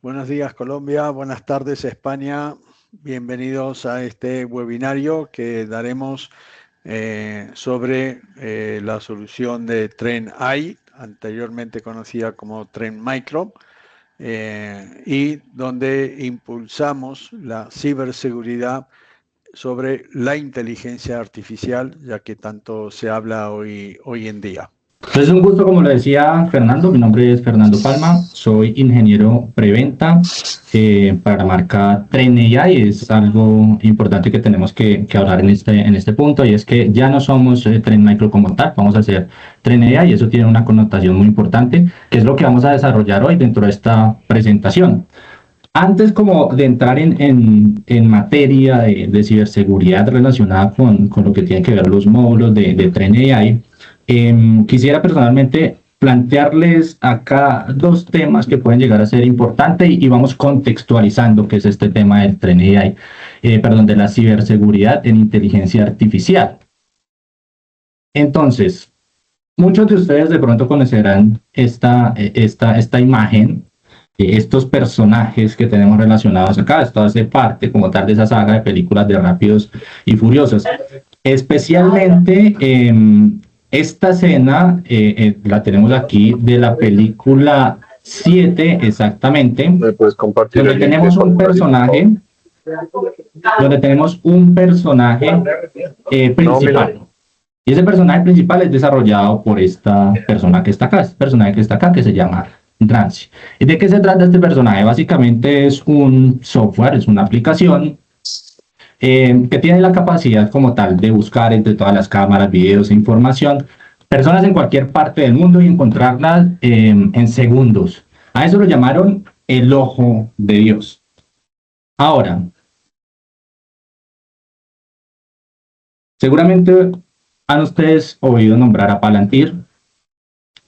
Buenos días Colombia, buenas tardes España, bienvenidos a este webinario que daremos sobre la solución de TrendEye, anteriormente conocida como TrendMicro, y donde impulsamos la ciberseguridad sobre la inteligencia artificial, ya que tanto se habla hoy en día. Entonces, un gusto, como lo decía Fernando. Mi nombre es Fernando Palma, soy ingeniero preventa para la marca TrendEye. Es algo importante que tenemos que hablar en este punto, y es que ya no somos TrendMicro como tal, vamos a hacer TrendEye, y eso tiene una connotación muy importante, que es lo que vamos a desarrollar hoy dentro de esta presentación. Antes como de entrar en materia de ciberseguridad relacionada con lo que tiene que ver los módulos de TrendEye, quisiera personalmente plantearles acá dos temas que pueden llegar a ser importantes, y vamos contextualizando qué es este tema del TrendEye, de la ciberseguridad en inteligencia artificial. Entonces, muchos de ustedes de pronto conocerán esta imagen, estos personajes que tenemos relacionados acá. Esto hace parte como tal de esa saga de películas de Rápidos y Furiosos. Especialmente esta escena la tenemos aquí de la película 7, exactamente, donde tenemos un personaje principal. Y ese personaje principal es desarrollado por esta persona que está acá, este personaje que está acá, que se llama Drancy. ¿Y de qué se trata este personaje? Básicamente es un software, es una aplicación que tiene la capacidad como tal de buscar entre todas las cámaras, videos e información, personas en cualquier parte del mundo, y encontrarlas en segundos. A eso lo llamaron el ojo de Dios. Ahora, seguramente han ustedes oído nombrar a Palantir,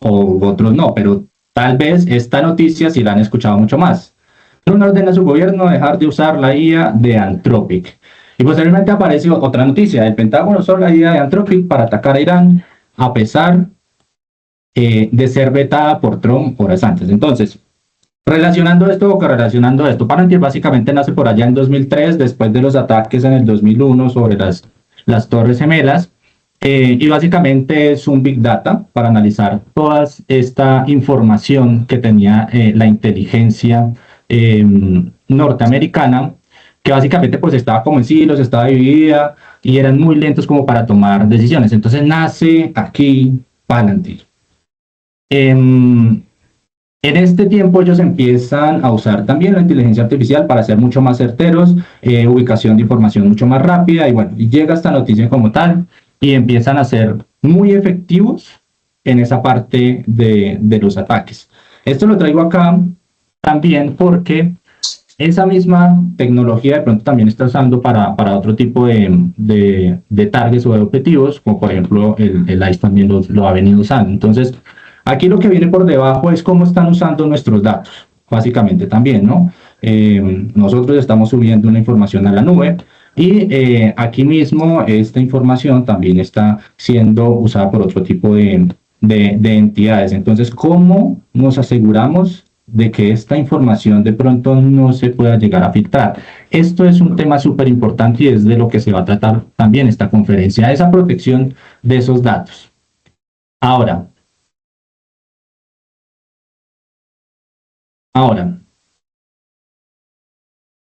o otros no, pero tal vez esta noticia sí la han escuchado mucho más. Trump ordena a su gobierno dejar de usar la IA de Anthropic. Y posteriormente apareció otra noticia: el Pentágono usó la IA de Anthropic para atacar a Irán, a pesar de ser vetada por Trump horas antes. Entonces, relacionando esto, Palantir básicamente nace por allá en 2003, después de los ataques en el 2001 sobre las Torres Gemelas. Y básicamente es un Big Data para analizar toda esta información que tenía la inteligencia norteamericana, que básicamente pues estaba como en silos, estaba dividida, y eran muy lentos como para tomar decisiones. Entonces nace aquí Palantir. En este tiempo ellos empiezan a usar también la inteligencia artificial para ser mucho más certeros, ubicación de información mucho más rápida, y bueno, y llega esta noticia como tal, y empiezan a ser muy efectivos en esa parte de los ataques. Esto lo traigo acá también porque esa misma tecnología de pronto también está usando para otro tipo de targets o de objetivos, como por ejemplo el ICE también lo ha venido usando. Entonces, aquí lo que viene por debajo es cómo están usando nuestros datos, básicamente también, ¿no? Nosotros estamos subiendo una información a la nube, y aquí mismo esta información también está siendo usada por otro tipo de entidades. Entonces, ¿cómo nos aseguramos de que esta información de pronto no se pueda llegar a filtrar? Esto es un tema súper importante, y es de lo que se va a tratar también esta conferencia, esa protección de esos datos. Ahora,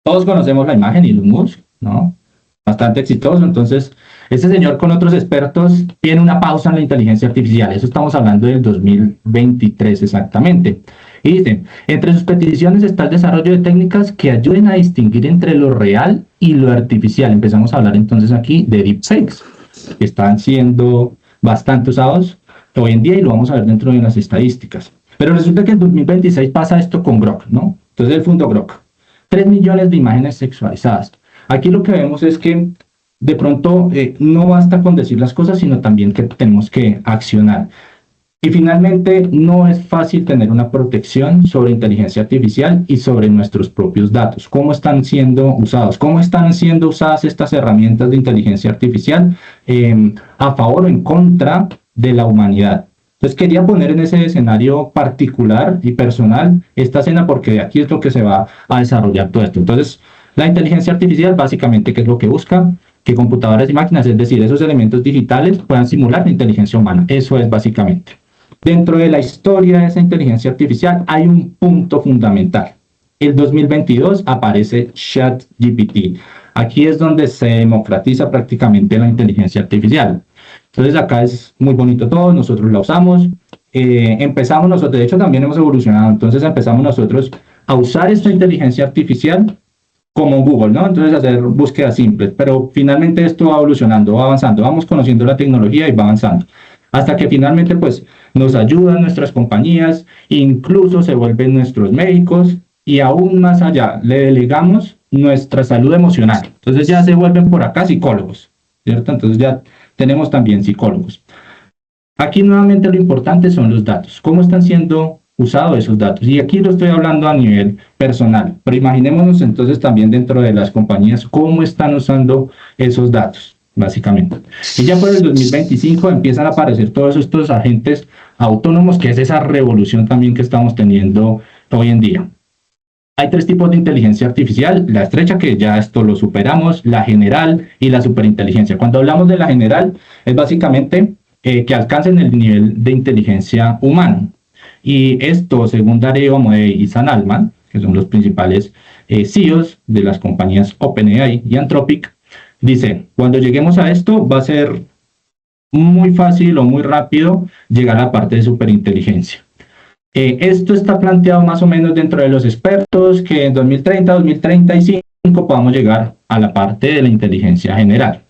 todos conocemos la imagen de Elon Musk, ¿no? Bastante exitoso. Entonces, este señor con otros expertos tiene una pausa en la inteligencia artificial. Eso estamos hablando del 2023 exactamente. Y dice, entre sus peticiones está el desarrollo de técnicas que ayuden a distinguir entre lo real y lo artificial. Empezamos a hablar entonces aquí de deepfakes, que están siendo bastante usados hoy en día, y lo vamos a ver dentro de las estadísticas. Pero resulta que en 2026 pasa esto con Grok, ¿no? Entonces él fundó Grok. 3 millones de imágenes sexualizadas. Aquí lo que vemos es que de pronto no basta con decir las cosas, sino también que tenemos que accionar. Y finalmente, no es fácil tener una protección sobre inteligencia artificial y sobre nuestros propios datos. ¿Cómo están siendo usados? ¿Cómo están siendo usadas estas herramientas de inteligencia artificial a favor o en contra de la humanidad? Entonces quería poner en ese escenario particular y personal esta escena porque aquí es lo que se va a desarrollar todo esto. Entonces, la inteligencia artificial básicamente, ¿qué es lo que busca? Que computadoras y máquinas, es decir, esos elementos digitales puedan simular la inteligencia humana. Eso es básicamente. Dentro de la historia de esa inteligencia artificial hay un punto fundamental. El 2022 aparece ChatGPT. Aquí es donde se democratiza prácticamente la inteligencia artificial. Entonces acá es muy bonito todo, nosotros la usamos, empezamos nosotros, de hecho también hemos evolucionado, entonces empezamos nosotros a usar esta inteligencia artificial como Google, ¿no? Entonces hacer búsquedas simples, pero finalmente esto va evolucionando, va avanzando, vamos conociendo la tecnología y va avanzando, hasta que finalmente pues nos ayudan nuestras compañías, incluso se vuelven nuestros médicos y aún más allá, le delegamos nuestra salud emocional, entonces ya se vuelven por acá psicólogos, ¿cierto? Entonces ya tenemos también psicólogos. Aquí nuevamente lo importante son los datos, cómo están siendo usados esos datos. Y aquí lo estoy hablando a nivel personal, pero imaginémonos entonces también dentro de las compañías cómo están usando esos datos, básicamente. Y ya por el 2025 empiezan a aparecer todos estos agentes autónomos, que es esa revolución también que estamos teniendo hoy en día. Hay tres tipos de inteligencia artificial, la estrecha, que ya esto lo superamos, la general y la superinteligencia. Cuando hablamos de la general, es básicamente que alcancen el nivel de inteligencia humano. Y esto, según Darío Amodei y Sam Altman, que son los principales CEOs de las compañías OpenAI y Anthropic, dice, cuando lleguemos a esto va a ser muy fácil o muy rápido llegar a la parte de superinteligencia. Esto está planteado más o menos dentro de los expertos que en 2030, 2035 podamos llegar a la parte de la inteligencia general.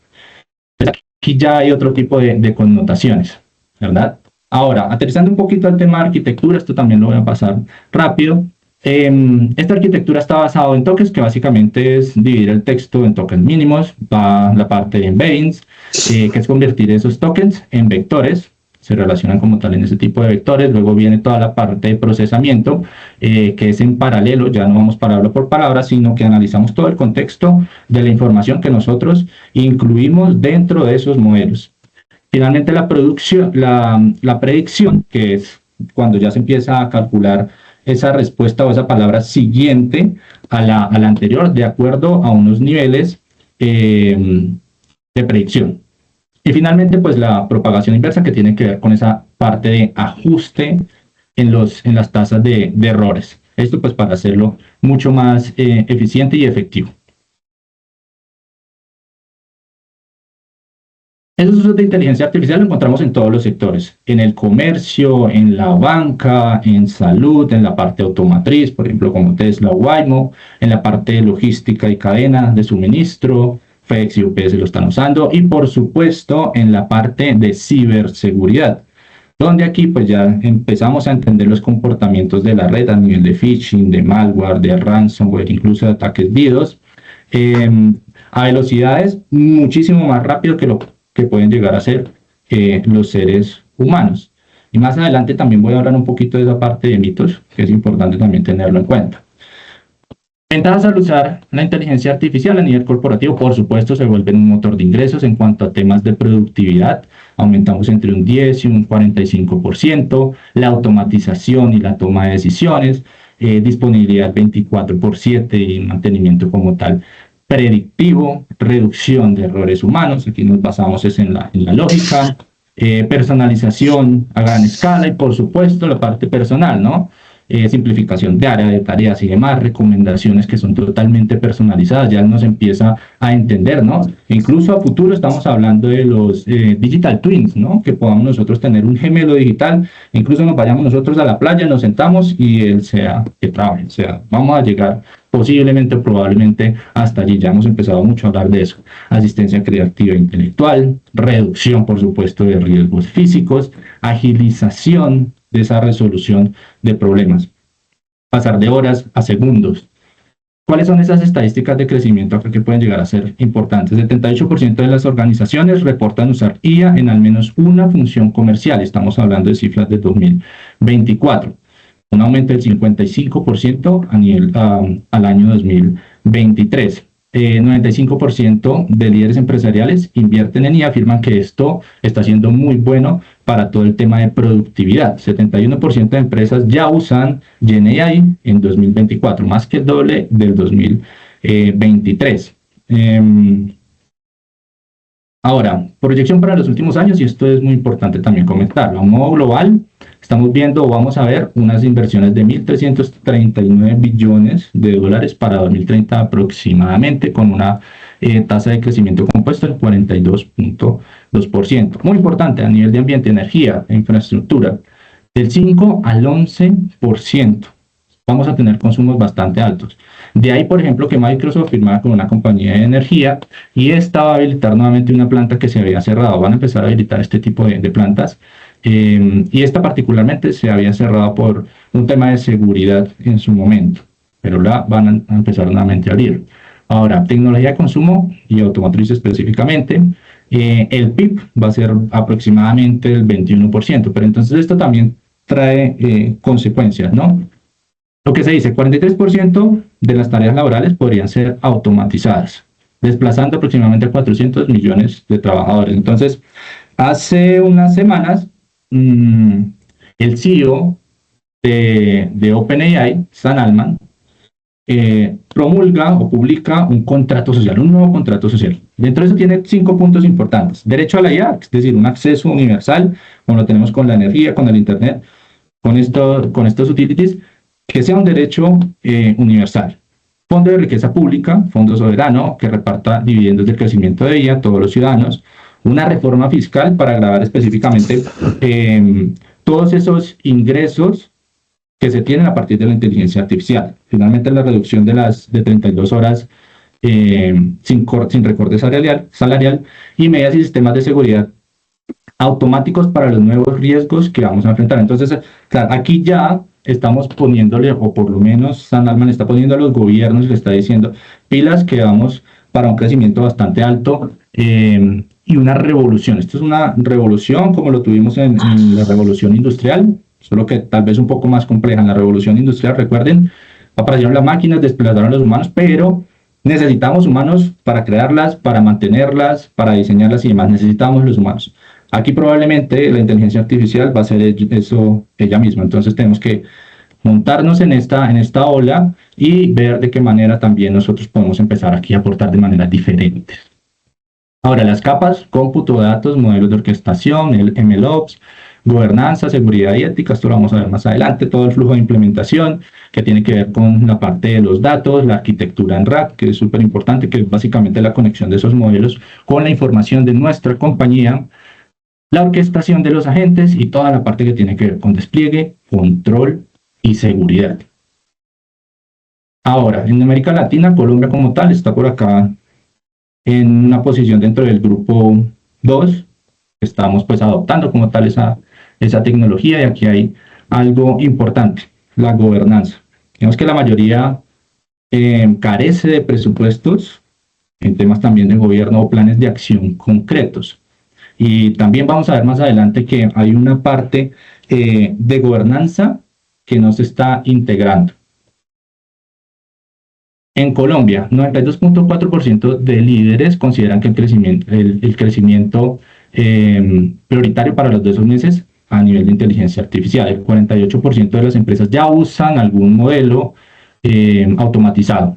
Aquí ya hay otro tipo de connotaciones, ¿verdad? Ahora, aterrizando un poquito al tema de arquitectura, esto también lo voy a pasar rápido. Esta arquitectura está basada en tokens, que básicamente es dividir el texto en tokens mínimos. Va la parte de embeddings, que es convertir esos tokens en vectores. Se relacionan como tal en ese tipo de vectores. Luego viene toda la parte de procesamiento, que es en paralelo, ya no vamos palabra por palabra, sino que analizamos todo el contexto de la información que nosotros incluimos dentro de esos modelos. Finalmente la predicción, que es cuando ya se empieza a calcular esa respuesta o esa palabra siguiente a la anterior, de acuerdo a unos niveles de predicción. Y finalmente, pues la propagación inversa, que tiene que ver con esa parte de ajuste en las tasas de errores. Esto pues para hacerlo mucho más eficiente y efectivo. Esos usos de inteligencia artificial lo encontramos en todos los sectores, en el comercio, en la banca, en salud, en la parte automotriz, por ejemplo, como Tesla o Waymo, en la parte de logística y cadena de suministro, FedEx y UPS lo están usando, y por supuesto en la parte de ciberseguridad, donde aquí pues ya empezamos a entender los comportamientos de la red a nivel de phishing, de malware, de ransomware, incluso de ataques DDoS, a velocidades muchísimo más rápido que lo que pueden llegar a ser los seres humanos. Y más adelante también voy a hablar un poquito de esa parte de mitos, que es importante también tenerlo en cuenta. Ventajas al usar la inteligencia artificial a nivel corporativo, por supuesto, se vuelven un motor de ingresos en cuanto a temas de productividad. Aumentamos entre un 10 y un 45%, la automatización y la toma de decisiones, disponibilidad 24/7 y mantenimiento como tal predictivo, reducción de errores humanos, aquí nos basamos en la lógica, personalización a gran escala y por supuesto la parte personal, ¿no? Simplificación de área, de tareas y demás, recomendaciones que son totalmente personalizadas, ya nos empieza a entender, ¿no? Incluso a futuro estamos hablando de los digital twins, ¿no? Que podamos nosotros tener un gemelo digital, incluso nos vayamos nosotros a la playa, nos sentamos y él sea que trabaje, o sea, vamos a llegar posiblemente o probablemente hasta allí, ya hemos empezado mucho a hablar de eso, asistencia creativa e intelectual, reducción por supuesto de riesgos físicos, agilización de esa resolución de problemas, pasar de horas a segundos. ¿Cuáles son esas estadísticas de crecimiento que pueden llegar a ser importantes? 78% de las organizaciones reportan usar IA en al menos una función comercial, estamos hablando de cifras de 2024, un aumento del 55% al año 2023. 95% de líderes empresariales invierten en IA, afirman que esto está siendo muy bueno para todo el tema de productividad. 71% de empresas ya usan GenAI en 2024, más que el doble del 2023. Ahora, proyección para los últimos años, y esto es muy importante también comentarlo. A modo global, estamos viendo o vamos a ver unas inversiones de 1.339 billones de dólares para 2030 aproximadamente, con una tasa de crecimiento compuesto del 42.2%. Muy importante a nivel de ambiente, energía e infraestructura, del 5 al 11%. Vamos a tener consumos bastante altos. De ahí, por ejemplo, que Microsoft firmara con una compañía de energía y esta va a habilitar nuevamente una planta que se había cerrado. Van a empezar a habilitar este tipo de plantas. Y esta particularmente se había cerrado por un tema de seguridad en su momento, pero la van a empezar nuevamente a abrir. Ahora, tecnología de consumo y automotriz específicamente, el PIB va a ser aproximadamente el 21%, pero entonces esto también trae consecuencias, ¿no? Lo que se dice, 43% de las tareas laborales podrían ser automatizadas, desplazando aproximadamente 400 millones de trabajadores. Entonces, hace unas semanas, el CEO de OpenAI, Sam Altman, promulga o publica un contrato social, un nuevo contrato social. Dentro de eso tiene 5 puntos importantes. Derecho a la IA, es decir, un acceso universal, como lo tenemos con la energía, con el Internet, con estos utilities, que sea un derecho universal. Fondo de riqueza pública, fondo soberano, que reparta dividendos del crecimiento de ella a todos los ciudadanos. Una reforma fiscal para gravar específicamente todos esos ingresos que se tienen a partir de la inteligencia artificial. Finalmente, la reducción de 32 horas sin recorte salarial y medidas y sistemas de seguridad automáticos para los nuevos riesgos que vamos a enfrentar. Entonces, claro, aquí ya estamos poniéndole, o por lo menos Sam Altman está poniendo a los gobiernos y le está diciendo pilas que vamos para un crecimiento bastante alto y una revolución. Esto es una revolución como lo tuvimos en la revolución industrial, solo que tal vez un poco más compleja. En la revolución industrial, recuerden, aparecieron las máquinas, desplazaron a los humanos, pero necesitamos humanos para crearlas, para mantenerlas, para diseñarlas y demás. Necesitamos los humanos. Aquí probablemente la inteligencia artificial va a ser eso ella misma. Entonces tenemos que montarnos en esta ola y ver de qué manera también nosotros podemos empezar aquí a aportar de maneras diferentes. Ahora, las capas, cómputo de datos, modelos de orquestación, el MLOps, gobernanza, seguridad y ética, esto lo vamos a ver más adelante, todo el flujo de implementación que tiene que ver con la parte de los datos, la arquitectura en RAG, que es súper importante, que es básicamente la conexión de esos modelos con la información de nuestra compañía, la orquestación de los agentes y toda la parte que tiene que ver con despliegue, control y seguridad. Ahora, en América Latina, Colombia como tal está por acá en una posición dentro del grupo 2. Estamos pues adoptando como tal esa tecnología, y aquí hay algo importante, la gobernanza. Vemos que la mayoría carece de presupuestos en temas también de gobierno o planes de acción concretos. Y también vamos a ver más adelante que hay una parte de gobernanza que no se está integrando. En Colombia, 92.4% de líderes consideran que el crecimiento prioritario para los 2 meses a nivel de inteligencia artificial. El 48% de las empresas ya usan algún modelo automatizado.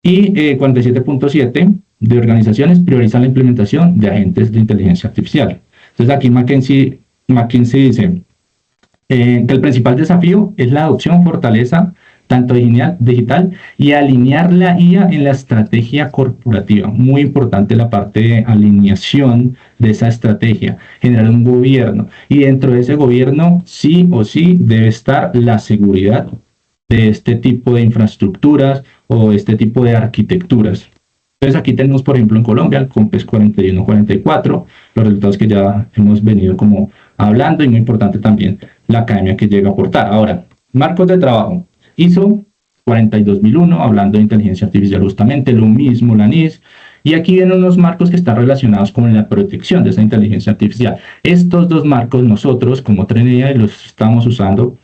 Y 47.7% de organizaciones priorizan la implementación de agentes de inteligencia artificial. Entonces aquí McKinsey dice que el principal desafío es la adopción, fortaleza tanto digital y alinear la IA en la estrategia corporativa. Muy importante la parte de alineación de esa estrategia, generar un gobierno, y dentro de ese gobierno sí o sí debe estar la seguridad de este tipo de infraestructuras o este tipo de arquitecturas. Entonces aquí tenemos, por ejemplo, en Colombia el COMPES 4144, los resultados que ya hemos venido como hablando, y muy importante también la academia que llega a aportar. Ahora, marcos de trabajo. ISO 42001, hablando de inteligencia artificial justamente, lo mismo la NIS, y aquí vienen unos marcos que están relacionados con la protección de esa inteligencia artificial. Estos 2 marcos nosotros como TrenAI los estamos usando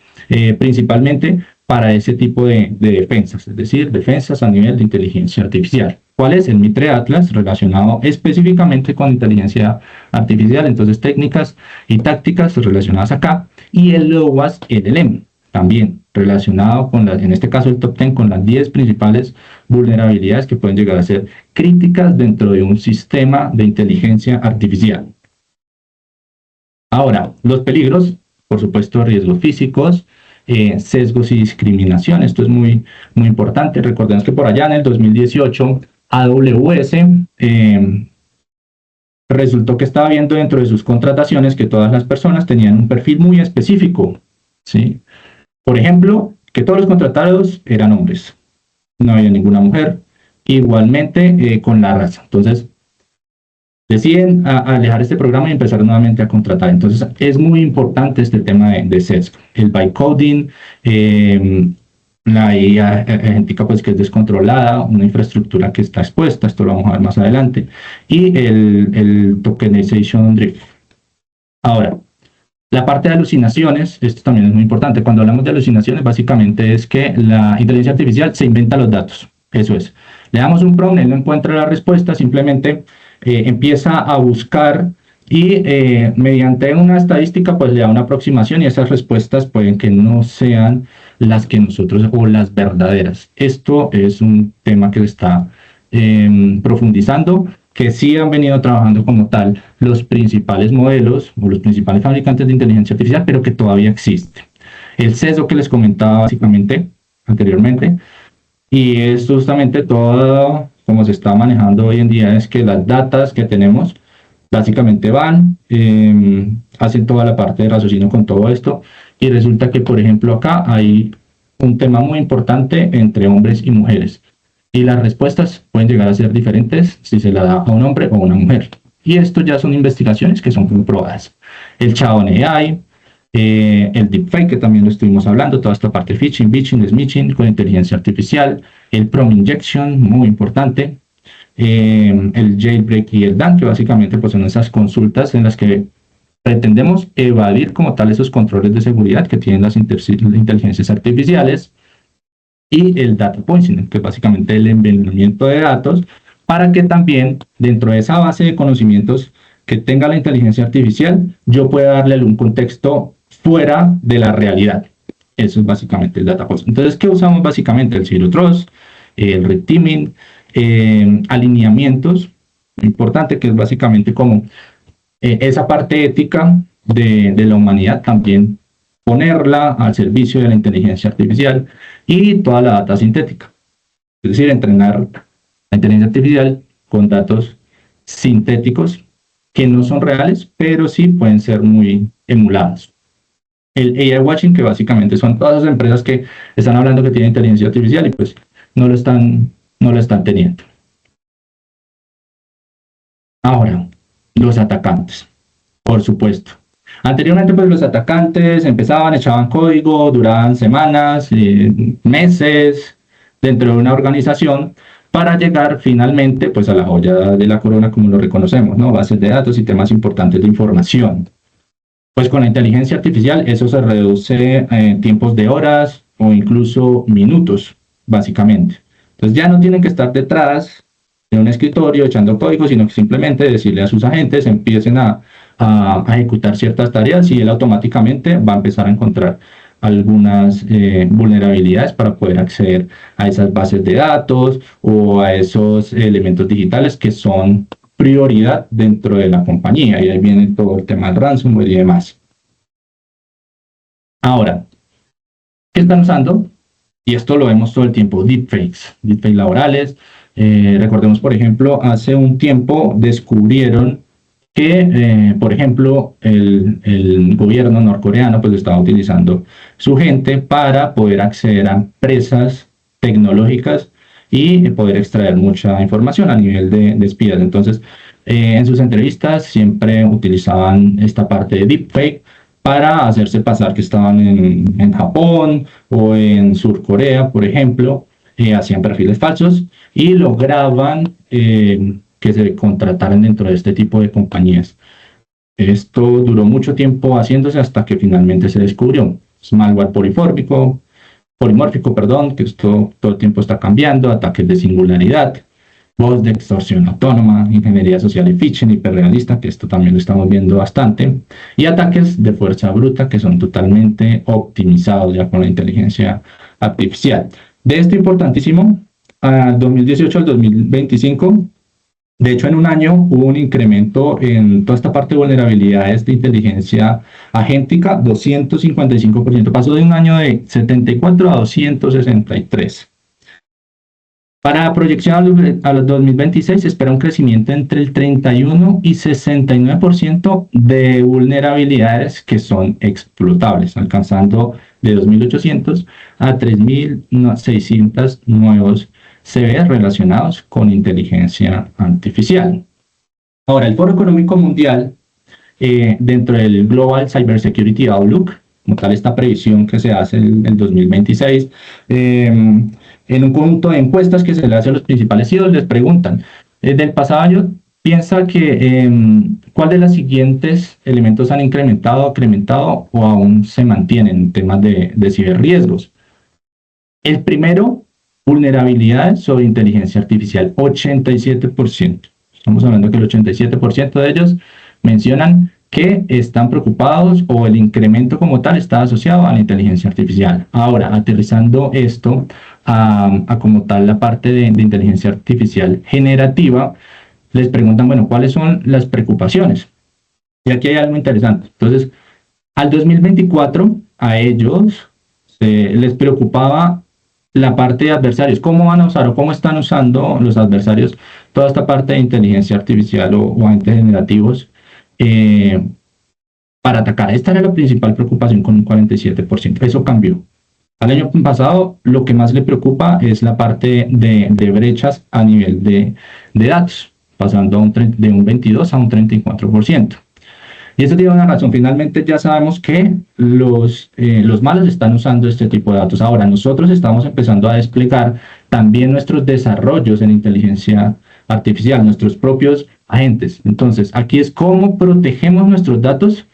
principalmente para ese tipo de defensas, es decir, defensas a nivel de inteligencia artificial. ¿Cuál es? El Mitre Atlas, relacionado específicamente con inteligencia artificial, entonces técnicas y tácticas relacionadas acá, y el LOAS LLM, también relacionado con, en este caso el top 10, con las 10 principales vulnerabilidades que pueden llegar a ser críticas dentro de un sistema de inteligencia artificial. Ahora, los peligros, por supuesto, riesgos físicos, sesgos y discriminación. Esto es muy importante. Recordemos que por allá en el 2018, AWS resultó que estaba viendo dentro de sus contrataciones que todas las personas tenían un perfil muy específico, ¿sí? Por ejemplo, que todos los contratados eran hombres, no había ninguna mujer. Igualmente con la raza. Entonces, deciden alejar este programa y empezar nuevamente a contratar. Entonces, es muy importante este tema de sesgo. El bytecoding, la IA agéntica pues que es descontrolada, una infraestructura que está expuesta, esto lo vamos a ver más adelante, y el tokenization drift. Ahora, la parte de alucinaciones, esto también es muy importante. Cuando hablamos de alucinaciones, básicamente es que la inteligencia artificial se inventa los datos. Eso es. Le damos un prompt, él no encuentra la respuesta, simplemente empieza a buscar y mediante una estadística pues le da una aproximación y esas respuestas pueden que no sean las que nosotros o las verdaderas. Esto es un tema que se está profundizando, que sí han venido trabajando como tal los principales modelos o los principales fabricantes de inteligencia artificial, pero que todavía existe. El sesgo que les comentaba básicamente anteriormente, y es justamente todo como se está manejando hoy en día, es que las datas que tenemos básicamente van, hacen toda la parte de raciocinio con todo esto, y resulta que, por ejemplo, acá hay un tema muy importante entre hombres y mujeres. Y las respuestas pueden llegar a ser diferentes si se la da a un hombre o a una mujer. Y esto ya son investigaciones que son comprobadas. El Chaon AI, el deepfake, que también lo estuvimos hablando, toda esta parte de phishing, bitching, smishing con inteligencia artificial, el prompt injection, muy importante, el jailbreak y el DAN, que básicamente pues, son esas consultas en las que pretendemos evadir como tal esos controles de seguridad que tienen las inteligencias artificiales, y el data poisoning, que es básicamente el envenenamiento de datos, para que también dentro de esa base de conocimientos que tenga la inteligencia artificial, yo pueda darle un contexto fuera de la realidad. Eso es básicamente el data poisoning. Entonces, ¿qué usamos básicamente? El zero trust, el red teaming, alineamientos, importante, que es básicamente como esa parte ética de la humanidad también ponerla al servicio de la inteligencia artificial y toda la data sintética. Es decir, entrenar la inteligencia artificial con datos sintéticos que no son reales, pero sí pueden ser muy emulados. El AI watching, que básicamente son todas las empresas que están hablando que tienen inteligencia artificial y pues no lo están teniendo. Ahora, los atacantes, por supuesto. Anteriormente, pues los atacantes empezaban, echaban código, duraban semanas, meses dentro de una organización para llegar finalmente pues a la joya de la corona, como lo reconocemos, ¿no? Bases de datos y temas importantes de información. Pues con la inteligencia artificial eso se reduce en tiempos de horas o incluso minutos, básicamente. Entonces ya no tienen que estar detrás de un escritorio echando código, sino que simplemente decirle a sus agentes empiecen a ejecutar ciertas tareas y él automáticamente va a empezar a encontrar algunas vulnerabilidades para poder acceder a esas bases de datos o a esos elementos digitales que son prioridad dentro de la compañía, y ahí viene todo el tema del ransomware y demás. Ahora, ¿qué están usando? Y esto lo vemos todo el tiempo, deepfakes laborales. Recordemos, por ejemplo, hace un tiempo descubrieron que, por ejemplo, el gobierno norcoreano pues estaba utilizando su gente para poder acceder a empresas tecnológicas y poder extraer mucha información a nivel de espías. Entonces, en sus entrevistas siempre utilizaban esta parte de deepfake para hacerse pasar que estaban en Japón o en Sur Corea, por ejemplo, hacían perfiles falsos y lograban que se contrataran dentro de este tipo de compañías. Esto duró mucho tiempo haciéndose hasta que finalmente se descubrió. Es malware polimórfico, que esto todo el tiempo está cambiando, ataques de singularidad, voz de extorsión autónoma, ingeniería social y phishing hiperrealista, que esto también lo estamos viendo bastante, y ataques de fuerza bruta que son totalmente optimizados ya con la inteligencia artificial. De esto importantísimo, al 2018 al 2025, de hecho en un año hubo un incremento en toda esta parte de vulnerabilidades de inteligencia agéntica, 255%, pasó de un año de 74 a 263. Para la proyección a los 2026 se espera un crecimiento entre el 31 y 69% de vulnerabilidades que son explotables, alcanzando de 2.800 a 3.600 nuevos CVEs relacionados con inteligencia artificial. Ahora, el Foro Económico Mundial, dentro del Global Cybersecurity Outlook, como tal esta previsión que se hace en el 2026, en un conjunto de encuestas que se le hace a los principales CEOs, les preguntan, del pasado año, piensa que cuál de los siguientes elementos han incrementado o aún se mantienen en temas de ciberriesgos. El primero, vulnerabilidades sobre inteligencia artificial, 87%. Estamos hablando que el 87% de ellos mencionan que están preocupados o el incremento como tal está asociado a la inteligencia artificial. Ahora, aterrizando esto a como tal la parte de inteligencia artificial generativa, les preguntan, bueno, ¿cuáles son las preocupaciones? Y aquí hay algo interesante. Entonces, al 2024, a ellos les preocupaba la parte de adversarios, cómo van a usar o cómo están usando los adversarios toda esta parte de inteligencia artificial o agentes generativos para atacar. Esta era la principal preocupación con un 47%. Eso cambió. Al año pasado, lo que más le preocupa es la parte de brechas a nivel de datos, pasando de un 22 a un 34%. Y esto tiene una razón. Finalmente ya sabemos que los malos están usando este tipo de datos. Ahora, nosotros estamos empezando a desplegar también nuestros desarrollos en inteligencia artificial, nuestros propios agentes. Entonces, aquí es cómo protegemos nuestros datos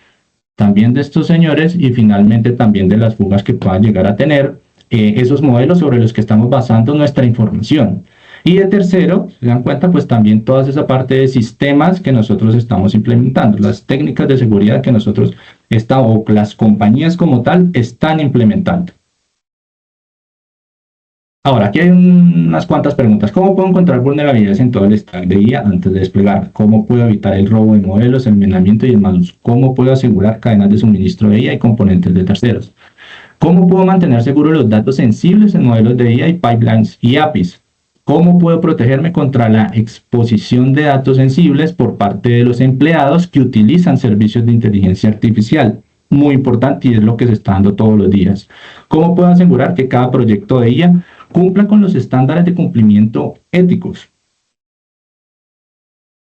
también de estos señores y finalmente también de las fugas que puedan llegar a tener esos modelos sobre los que estamos basando nuestra información. Y de tercero, se dan cuenta, pues también toda esa parte de sistemas que nosotros estamos implementando, las técnicas de seguridad que nosotros o las compañías como tal están implementando. Ahora, aquí hay unas cuantas preguntas. ¿Cómo puedo encontrar vulnerabilidades en todo el stack de IA antes de desplegar? ¿Cómo puedo evitar el robo de modelos, el envenenamiento y el mal uso? ¿Cómo puedo asegurar cadenas de suministro de IA y componentes de terceros? ¿Cómo puedo mantener seguros los datos sensibles en modelos de IA y pipelines y APIs? ¿Cómo puedo protegerme contra la exposición de datos sensibles por parte de los empleados que utilizan servicios de inteligencia artificial? Muy importante y es lo que se está dando todos los días. ¿Cómo puedo asegurar que cada proyecto de IA cumpla con los estándares de cumplimiento éticos?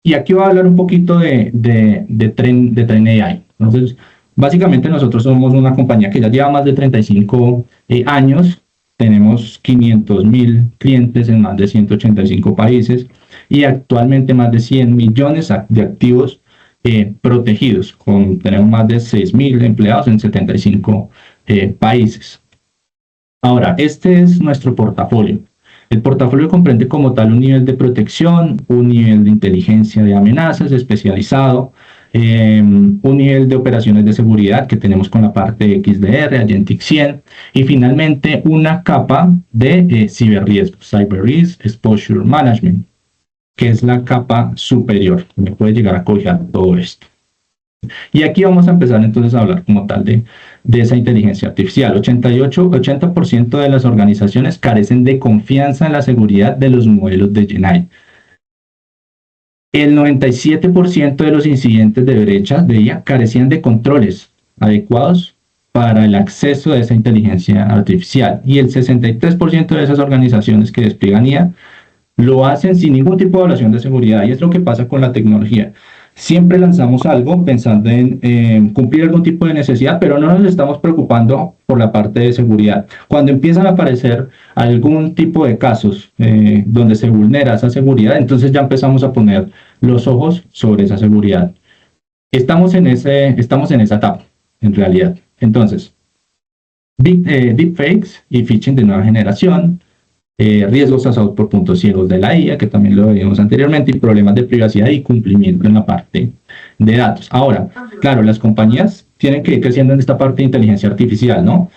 Y aquí voy a hablar un poquito de Tren AI. Entonces, básicamente nosotros somos una compañía que ya lleva más de 35 años. Tenemos 500.000 clientes en más de 185 países y actualmente más de 100 millones de activos protegidos. Tenemos más de 6.000 empleados en 75 países. Ahora, este es nuestro portafolio. El portafolio comprende como tal un nivel de protección, un nivel de inteligencia de amenazas especializado, un nivel de operaciones de seguridad que tenemos con la parte XDR, Agentic 100 y finalmente una capa de ciberriesgo, Cyber Risk Exposure Management, que es la capa superior, donde puede llegar a cobijar todo esto. Y aquí vamos a empezar entonces a hablar como tal de esa inteligencia artificial. 80% de las organizaciones carecen de confianza en la seguridad de los modelos de GenAI. El 97% de los incidentes de brechas de IA carecían de controles adecuados para el acceso a esa inteligencia artificial. Y el 63% de esas organizaciones que despliegan IA lo hacen sin ningún tipo de evaluación de seguridad. Y es lo que pasa con la tecnología. Siempre lanzamos algo pensando en cumplir algún tipo de necesidad, pero no nos estamos preocupando por la parte de seguridad. Cuando empiezan a aparecer algún tipo de casos donde se vulnera esa seguridad, entonces ya empezamos a poner los ojos sobre esa seguridad. Estamos en esa etapa, en realidad. Entonces, deepfakes y phishing de nueva generación, riesgos causados por puntos ciegos de la IA, que también lo vimos anteriormente, y problemas de privacidad y cumplimiento en la parte de datos. Ahora, claro, las compañías tienen que ir creciendo en esta parte de inteligencia artificial, ¿no?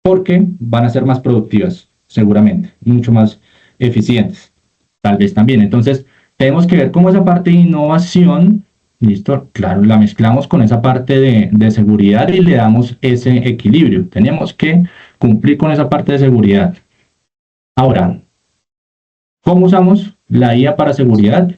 Porque van a ser más productivas, seguramente, mucho más eficientes, tal vez también. Entonces, tenemos que ver cómo esa parte de innovación, listo, claro, la mezclamos con esa parte de seguridad y le damos ese equilibrio. Tenemos que cumplir con esa parte de seguridad. Ahora, ¿cómo usamos la IA para seguridad?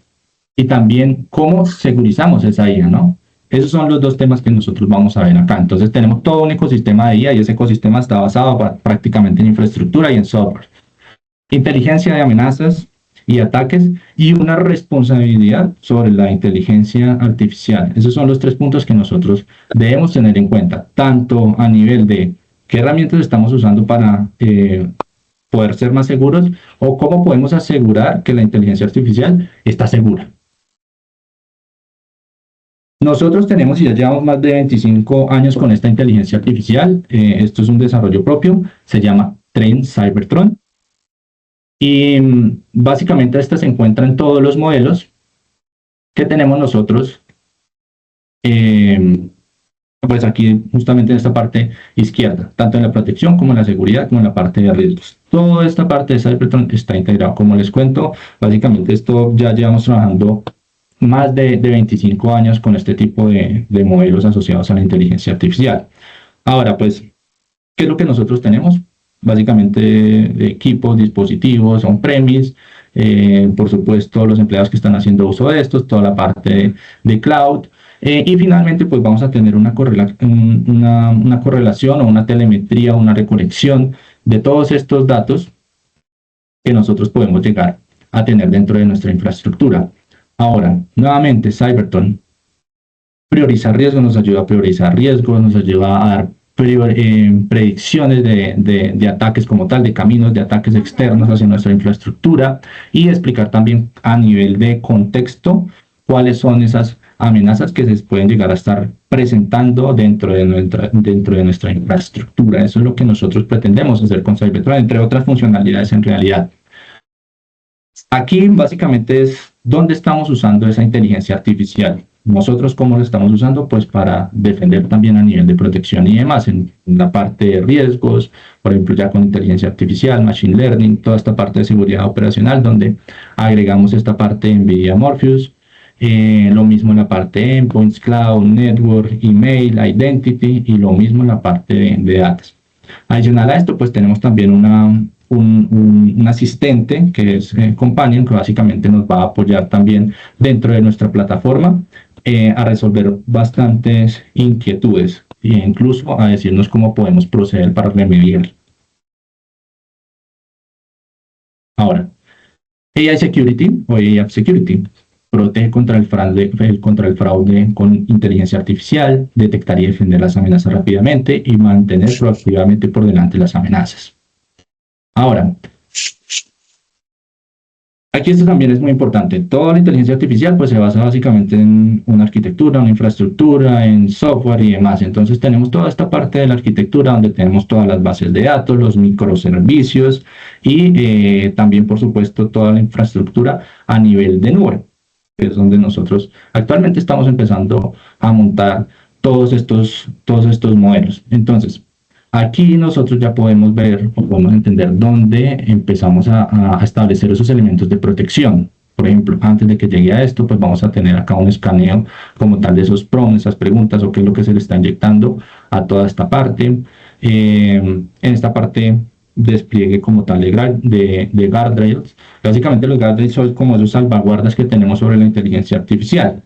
Y también cómo segurizamos esa IA, ¿no? Esos son los dos temas que nosotros vamos a ver acá. Entonces tenemos todo un ecosistema de IA y ese ecosistema está basado prácticamente en infraestructura y en software. Inteligencia de amenazas y ataques y una responsabilidad sobre la inteligencia artificial. Esos son los 3 puntos que nosotros debemos tener en cuenta, tanto a nivel de qué herramientas estamos usando para poder ser más seguros o cómo podemos asegurar que la inteligencia artificial está segura. Nosotros tenemos y ya llevamos más de 25 años con esta inteligencia artificial. Esto es un desarrollo propio, se llama Tren Cybertron. Y básicamente esta se encuentra en todos los modelos que tenemos nosotros. Pues aquí justamente en esta parte izquierda, tanto en la protección como en la seguridad, como en la parte de riesgos. Toda esta parte de Cybertron está integrado. Como les cuento, básicamente esto ya llevamos trabajando más de 25 años con este tipo de modelos asociados a la inteligencia artificial. Ahora, pues, ¿qué es lo que nosotros tenemos? Básicamente equipos, dispositivos, on-premise, por supuesto los empleados que están haciendo uso de estos, toda la parte de cloud, y finalmente pues vamos a tener una correlación o una telemetría, una recolección de todos estos datos que nosotros podemos llegar a tener dentro de nuestra infraestructura. Ahora, nuevamente, Cybertron prioriza riesgos, nos ayuda a priorizar riesgos, nos ayuda a dar predicciones de ataques como tal, de caminos de ataques externos hacia nuestra infraestructura y explicar también a nivel de contexto cuáles son esas amenazas que se pueden llegar a estar presentando dentro de nuestra infraestructura. Eso es lo que nosotros pretendemos hacer con Cybertron, entre otras funcionalidades en realidad. Aquí básicamente es dónde estamos usando esa inteligencia artificial. Nosotros, ¿cómo lo estamos usando? Pues para defender también a nivel de protección y demás, en la parte de riesgos, por ejemplo, ya con inteligencia artificial, machine learning, toda esta parte de seguridad operacional, donde agregamos esta parte de NVIDIA Morpheus, lo mismo en la parte de endpoints, cloud, network, email, identity, y lo mismo en la parte de datos. Adicional a esto, pues tenemos también un asistente que es Companion, que básicamente nos va a apoyar también dentro de nuestra plataforma a resolver bastantes inquietudes e incluso a decirnos cómo podemos proceder para remediar. Ahora, AI Security o AI App Security protege contra el fraude con inteligencia artificial, detectar y defender las amenazas rápidamente y mantener proactivamente por delante las amenazas. Ahora, aquí esto también es muy importante. Toda la inteligencia artificial pues se basa básicamente en una arquitectura, una infraestructura, en software y demás. Entonces tenemos toda esta parte de la arquitectura donde tenemos todas las bases de datos, los microservicios y también por supuesto toda la infraestructura a nivel de nube, que es donde nosotros actualmente estamos empezando a montar todos estos modelos. Entonces, aquí nosotros ya podemos ver o podemos entender dónde empezamos a establecer esos elementos de protección. Por ejemplo, antes de que llegue a esto, pues vamos a tener acá un escaneo como tal de esos prompts, esas preguntas o qué es lo que se le está inyectando a toda esta parte. En esta parte despliegue como tal de guardrails. Básicamente los guardrails son como esos salvaguardas que tenemos sobre la inteligencia artificial.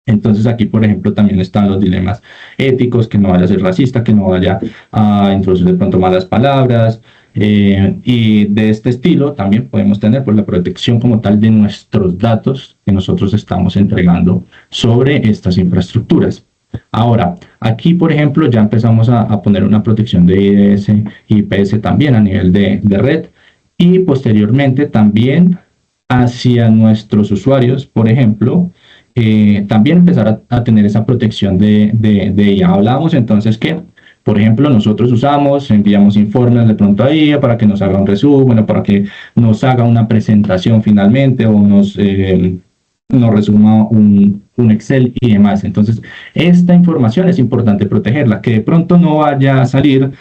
Entonces aquí, por ejemplo, también están los dilemas éticos, que no vaya a ser racista, que no vaya a introducir de pronto malas palabras, y de este estilo también podemos tener pues, la protección como tal de nuestros datos que nosotros estamos entregando sobre estas infraestructuras. Ahora, aquí, por ejemplo, ya empezamos a poner una protección de IDS y IPS también a nivel de red, y posteriormente también hacia nuestros usuarios, por ejemplo, también empezar a tener esa protección de IA. Hablábamos entonces que Por ejemplo, nosotros enviamos informes de pronto ahí para que nos haga un resumen o para que nos haga una presentación finalmente o nos resuma un Excel y demás. Entonces, esta información es importante protegerla, que de pronto no vaya a salir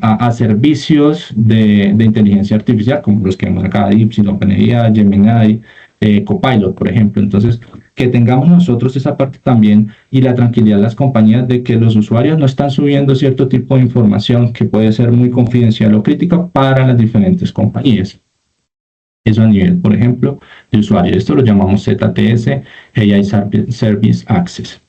a servicios de inteligencia artificial, como los que vemos acá, DeepSeek, OpenAI, Gemini, Copilot, por ejemplo. Entonces, que tengamos nosotros esa parte también y la tranquilidad de las compañías de que los usuarios no están subiendo cierto tipo de información que puede ser muy confidencial o crítica para las diferentes compañías. Eso a nivel, por ejemplo, de usuario. Esto lo llamamos ZTS, AI Service Access.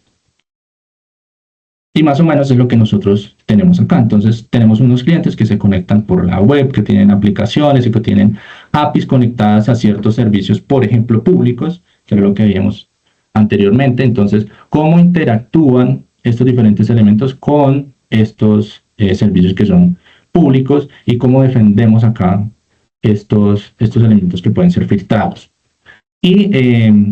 Y más o menos es lo que nosotros tenemos acá. Entonces, tenemos unos clientes que se conectan por la web, que tienen aplicaciones y que tienen APIs conectadas a ciertos servicios, por ejemplo, públicos, que era lo que veíamos anteriormente. Entonces, ¿cómo interactúan estos diferentes elementos con estos servicios que son públicos y cómo defendemos acá estos elementos que pueden ser filtrados? Y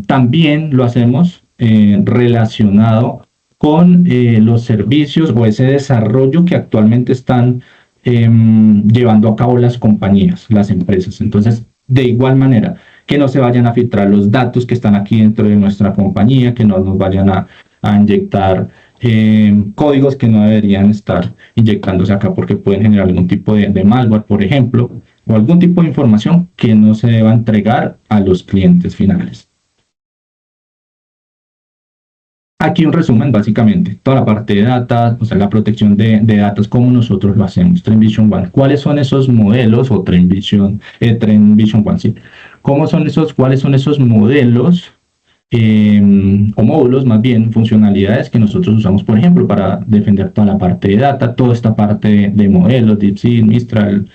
también lo hacemos relacionado con los servicios o ese desarrollo que actualmente están llevando a cabo las compañías, las empresas. Entonces, de igual manera, que no se vayan a filtrar los datos que están aquí dentro de nuestra compañía, que no nos vayan a inyectar códigos que no deberían estar inyectándose acá porque pueden generar algún tipo de malware, por ejemplo, o algún tipo de información que no se deba entregar a los clientes finales. Aquí un resumen, básicamente, toda la parte de data, o sea, la protección de datos, cómo nosotros lo hacemos. Trend Vision One, ¿cuáles son esos modelos? O Trend Vision One, sí. ¿Cuáles son esos modelos o módulos, más bien, funcionalidades que nosotros usamos, por ejemplo, para defender toda la parte de data, toda esta parte de modelos, DeepSeek, Mistral,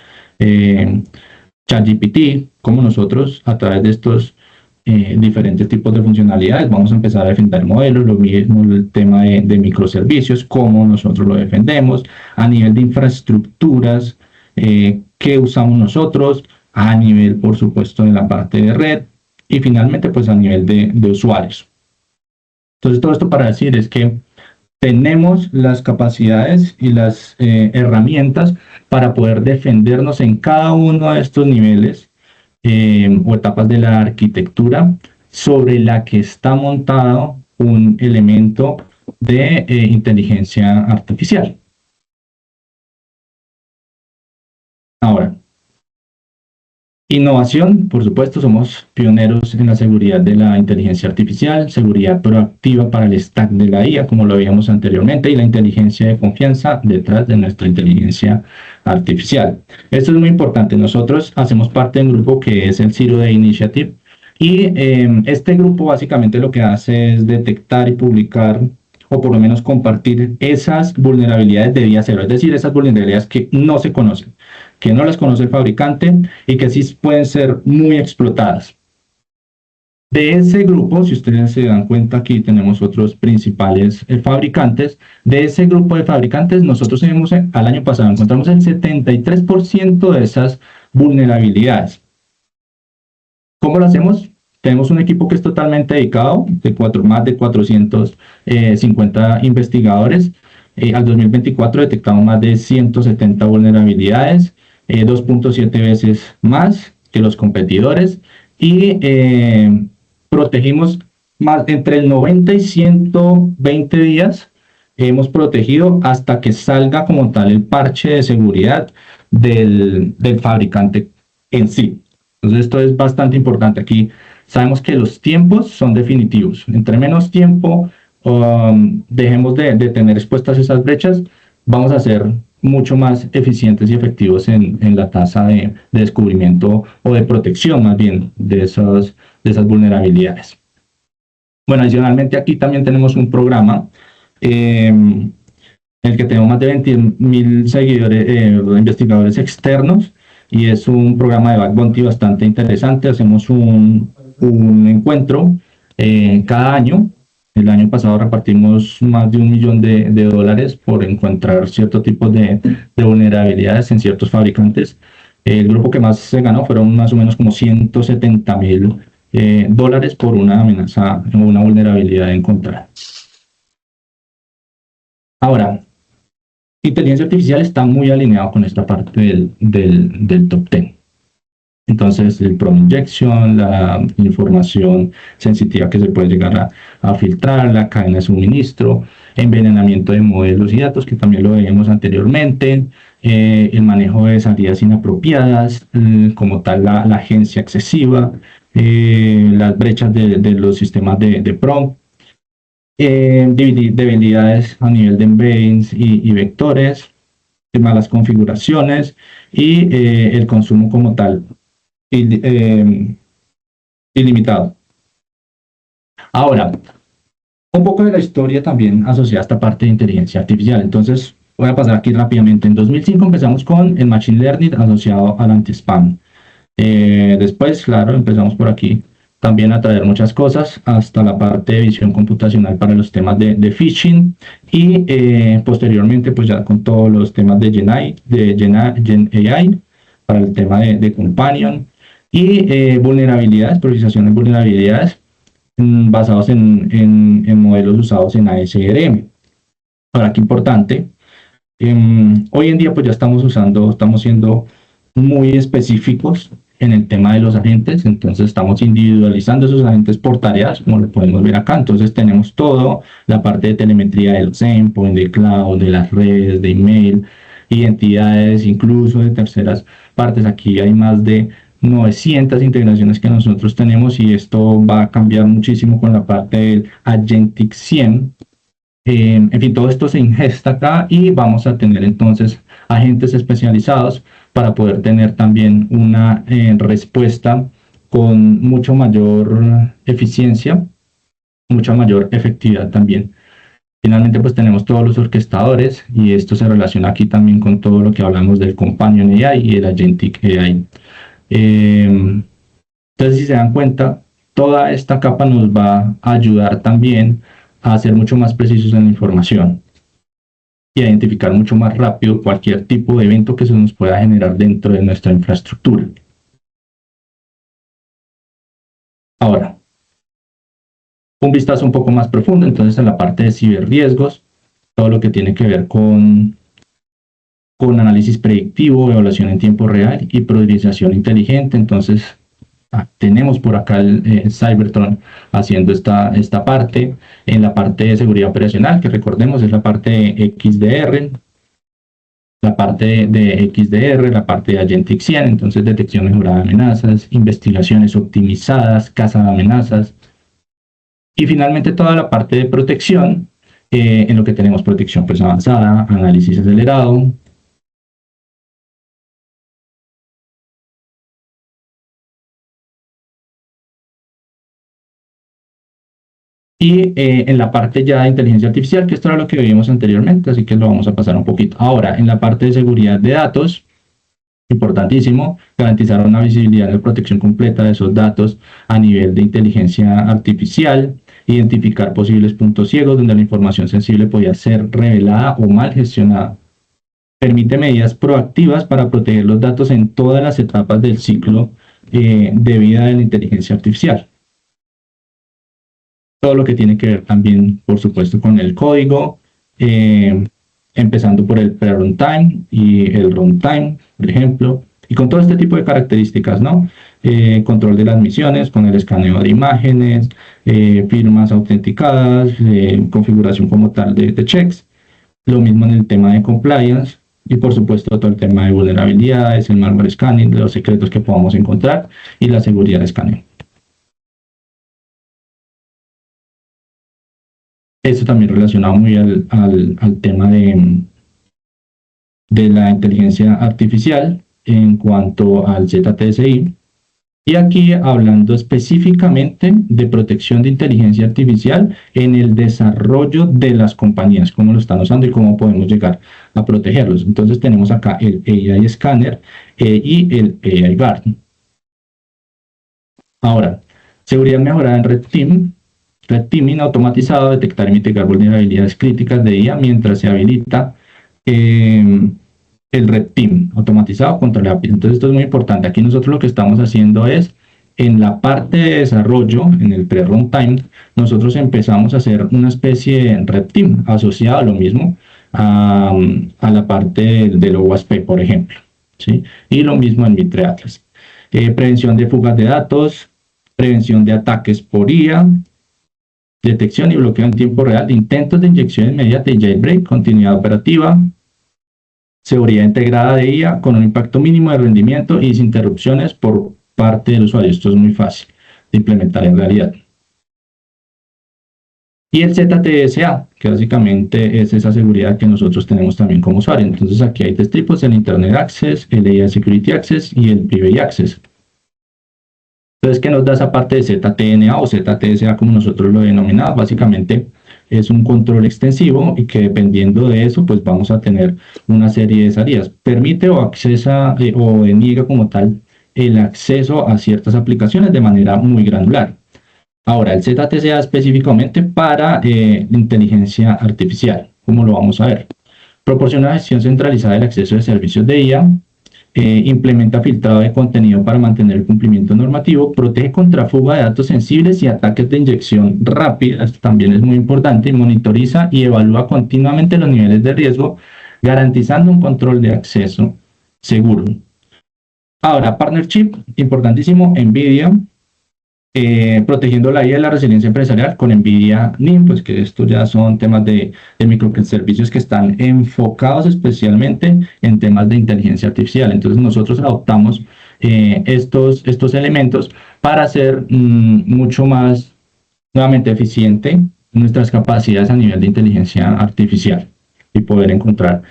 ChatGPT, cómo nosotros, a través de estos diferentes tipos de funcionalidades, vamos a empezar a defender modelos, lo mismo el tema de microservicios, cómo nosotros lo defendemos, a nivel de infraestructuras, qué usamos nosotros, a nivel, por supuesto, de la parte de red, y finalmente, pues a nivel de usuarios. Entonces, todo esto para decir es que tenemos las capacidades y las herramientas para poder defendernos en cada uno de estos niveles o etapas de la arquitectura sobre la que está montado un elemento de inteligencia artificial. Ahora, innovación, por supuesto, somos pioneros en la seguridad de la inteligencia artificial, seguridad proactiva para el stack de la IA, como lo veíamos anteriormente, y la inteligencia de confianza detrás de nuestra inteligencia artificial. Esto es muy importante. Nosotros hacemos parte de un grupo que es el Zero Day Initiative, y este grupo básicamente lo que hace es detectar y publicar, o por lo menos compartir esas vulnerabilidades de día cero, es decir, esas vulnerabilidades que no se conocen, que no las conoce el fabricante y que sí pueden ser muy explotadas. De ese grupo, si ustedes se dan cuenta, aquí tenemos otros principales fabricantes. De ese grupo de fabricantes, nosotros al año pasado encontramos el 73% de esas vulnerabilidades. ¿Cómo lo hacemos? Tenemos un equipo que es totalmente dedicado, más de 450 investigadores. Al 2024 detectamos más de 170 vulnerabilidades, 2.7 veces más que los competidores, y protegimos entre el 90 y 120 días. Hemos protegido hasta que salga como tal el parche de seguridad del fabricante en sí. Entonces esto es bastante importante. Aquí sabemos que los tiempos son definitivos. Entre menos tiempo dejemos de tener expuestas esas brechas, vamos a ser mucho más eficientes y efectivos en la tasa de descubrimiento o de protección, más bien, de esas vulnerabilidades. Bueno, adicionalmente aquí también tenemos un programa en el que tenemos más de 20,000 seguidores, investigadores externos, y es un programa de Bug Bounty bastante interesante. Hacemos un encuentro cada año. El año pasado repartimos más de $1 millón por encontrar ciertos tipos de vulnerabilidades en ciertos fabricantes. El grupo que más se ganó fueron más o menos como $170,000 por una amenaza o una vulnerabilidad encontrada. Ahora, inteligencia artificial está muy alineado con esta parte del top 10. Entonces, el prompt injection, la información sensitiva que se puede llegar a filtrar, la cadena de suministro, envenenamiento de modelos y datos, que también lo veíamos anteriormente, el manejo de salidas inapropiadas, como tal la agencia excesiva, las brechas de los sistemas de prompt, debilidades a nivel de embeddings y vectores, malas configuraciones y el consumo como tal ilimitado. Ahora, un poco de la historia también asociada a esta parte de inteligencia artificial. Entonces, voy a pasar aquí rápidamente. En 2005 empezamos con el Machine Learning asociado al anti-spam. Después, claro, empezamos por aquí también a traer muchas cosas, hasta la parte de visión computacional para los temas de phishing y posteriormente, pues ya con todos los temas de Gen AI para el tema de Companion y vulnerabilidades, priorización de vulnerabilidades basados en modelos usados en ASRM. Ahora, qué importante, hoy en día pues ya estamos siendo muy específicos en el tema de los agentes, entonces estamos individualizando esos agentes por tareas, como lo podemos ver acá. Entonces tenemos todo, la parte de telemetría de los endpoints, de cloud, de las redes, de email, identidades, incluso de terceras partes. Aquí hay más de 900 integraciones que nosotros tenemos y esto va a cambiar muchísimo con la parte del Agentic SIEM. En fin, todo esto se ingesta acá y vamos a tener entonces agentes especializados para poder tener también una respuesta con mucho mayor eficiencia, mucha mayor efectividad también. Finalmente, pues tenemos todos los orquestadores y esto se relaciona aquí también con todo lo que hablamos del Companion AI y el Agentic AI. Entonces, si se dan cuenta, toda esta capa nos va a ayudar también a ser mucho más precisos en la información y a identificar mucho más rápido cualquier tipo de evento que se nos pueda generar dentro de nuestra infraestructura. Ahora, un vistazo un poco más profundo, entonces en la parte de ciberriesgos, todo lo que tiene que ver con análisis predictivo, evaluación en tiempo real y priorización inteligente. Entonces, tenemos por acá el Cybertron haciendo esta parte. En la parte de seguridad operacional, que recordemos es la parte de XDR, la parte de XDR, la parte de Agentic SIEM, entonces detección mejorada de amenazas, investigaciones optimizadas, caza de amenazas, y finalmente toda la parte de protección, en lo que tenemos protección pues avanzada, análisis acelerado, y en la parte ya de inteligencia artificial, que esto era lo que vimos anteriormente, así que lo vamos a pasar un poquito. Ahora, en la parte de seguridad de datos, importantísimo, garantizar una visibilidad y protección completa de esos datos a nivel de inteligencia artificial, identificar posibles puntos ciegos donde la información sensible podía ser revelada o mal gestionada. Permite medidas proactivas para proteger los datos en todas las etapas del ciclo de vida de la inteligencia artificial. Todo lo que tiene que ver también, por supuesto, con el código, empezando por el pre-runtime y el runtime, por ejemplo, y con todo este tipo de características, ¿no? Control de las misiones, con el escaneo de imágenes, firmas autenticadas, configuración como tal de checks, lo mismo en el tema de compliance, y por supuesto todo el tema de vulnerabilidades, el malware scanning, los secretos que podamos encontrar y la seguridad de escaneo. Esto también relacionado muy al tema de la inteligencia artificial en cuanto al ZTSI. Y aquí hablando específicamente de protección de inteligencia artificial en el desarrollo de las compañías, cómo lo están usando y cómo podemos llegar a protegerlos. Entonces tenemos acá el AI Scanner y el AI Guard. Ahora, seguridad mejorada en Red Teaming automatizado, detectar y mitigar vulnerabilidades críticas de IA mientras se habilita el Red Team automatizado contra el API. Entonces esto es muy importante. Aquí nosotros lo que estamos haciendo es, en la parte de desarrollo, en el pre-runtime, nosotros empezamos a hacer una especie de Red Team asociado a lo mismo, a la parte del OWASP, por ejemplo, ¿sí? Y lo mismo en Mitre Atlas. Prevención de fugas de datos, prevención de ataques por IA, detección y bloqueo en tiempo real de intentos de inyección inmediata y jailbreak, continuidad operativa, seguridad integrada de IA con un impacto mínimo de rendimiento y sin interrupciones por parte del usuario. Esto es muy fácil de implementar en realidad. Y el ZTSA, que básicamente es esa seguridad que nosotros tenemos también como usuario. Entonces aquí hay tres tipos: el Internet Access, el AI Security Access y el Private Access. Entonces, ¿qué nos da esa parte de ZTNA o ZTSA como nosotros lo denominamos? Básicamente es un control extensivo y que dependiendo de eso, pues vamos a tener una serie de salidas. Permite o accesa o niega como tal el acceso a ciertas aplicaciones de manera muy granular. Ahora, el ZTCA específicamente para inteligencia artificial, ¿cómo lo vamos a ver? Proporciona gestión centralizada del acceso de servicios de IA, implementa filtrado de contenido para mantener el cumplimiento normativo, protege contra fuga de datos sensibles y ataques de inyección rápida, esto también es muy importante, y monitoriza y evalúa continuamente los niveles de riesgo, garantizando un control de acceso seguro. Ahora, partnership, importantísimo, NVIDIA, protegiendo la IA y la resiliencia empresarial con NVIDIA NIM, pues que estos ya son temas de microservicios que están enfocados especialmente en temas de inteligencia artificial. Entonces nosotros adoptamos estos elementos para hacer mucho más, nuevamente, eficiente nuestras capacidades a nivel de inteligencia artificial y poder encontrar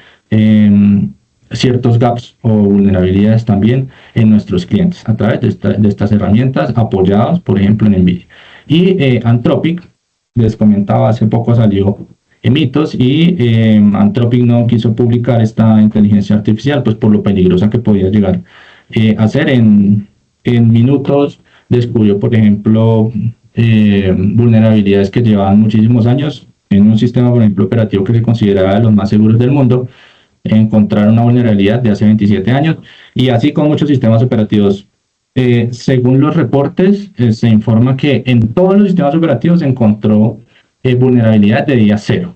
ciertos gaps o vulnerabilidades también en nuestros clientes a través de estas herramientas apoyadas, por ejemplo, en NVIDIA. Y Anthropic, les comentaba, hace poco salió Mitos y Anthropic no quiso publicar esta inteligencia artificial, pues por lo peligrosa que podía llegar a ser. En minutos descubrió, por ejemplo, vulnerabilidades que llevaban muchísimos años en un sistema, por ejemplo, operativo que se consideraba de los más seguros del mundo. Encontrar una vulnerabilidad de hace 27 años y así con muchos sistemas operativos. Según los reportes, se informa que en todos los sistemas operativos se encontró vulnerabilidad de día cero.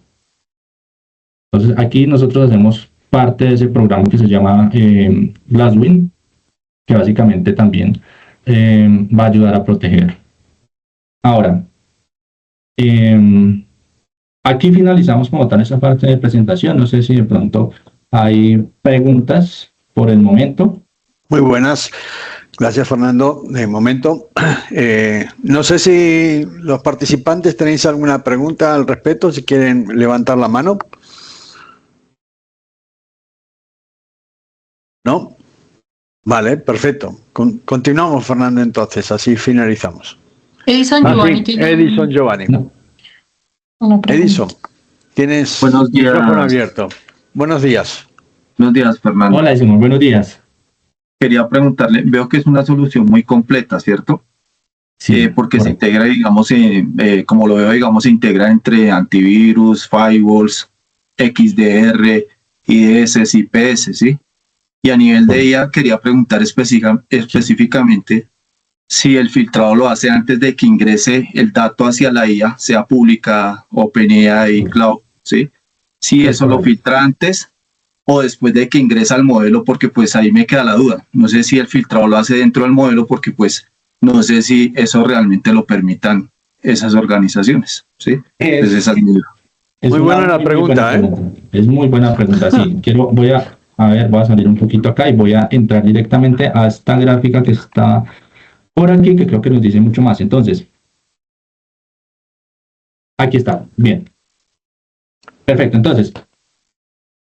Entonces aquí nosotros hacemos parte de ese programa que se llama Glasswing, que básicamente también va a ayudar a proteger. Ahora, aquí finalizamos como tal esa parte de presentación. No sé si de pronto hay preguntas por el momento. Muy buenas. Gracias, Fernando. De momento, no sé si los participantes tenéis alguna pregunta al respecto, si quieren levantar la mano. ¿No? Vale, perfecto. Continuamos, Fernando, entonces, así finalizamos. Edison Giovanni. Edison Giovanni. No. Edison, tienes el micrófono abierto. Buenos días. Buenos días, Fernando. Hola, Edison, buenos días. Quería preguntarle, veo que es una solución muy completa, ¿cierto? Sí, porque se integra, digamos, como lo veo, digamos, se integra entre antivirus, firewalls, XDR, IDS, IPS, ¿sí? Y a nivel de IA, quería preguntar específicamente si el filtrado lo hace antes de que ingrese el dato hacia la IA, sea pública, OpenAI, Cloud, ¿sí? Si eso lo filtra antes o después de que ingresa al modelo, porque pues ahí me queda la duda. No sé si el filtrado lo hace dentro del modelo, porque pues no sé si eso realmente lo permitan esas organizaciones, ¿sí? Entonces esa es mi duda. Muy buena la pregunta, ¿eh? Es muy buena pregunta, sí. Voy a salir un poquito acá y voy a entrar directamente a esta gráfica que está por aquí, que creo que nos dice mucho más. Entonces, aquí está, bien. Perfecto, entonces,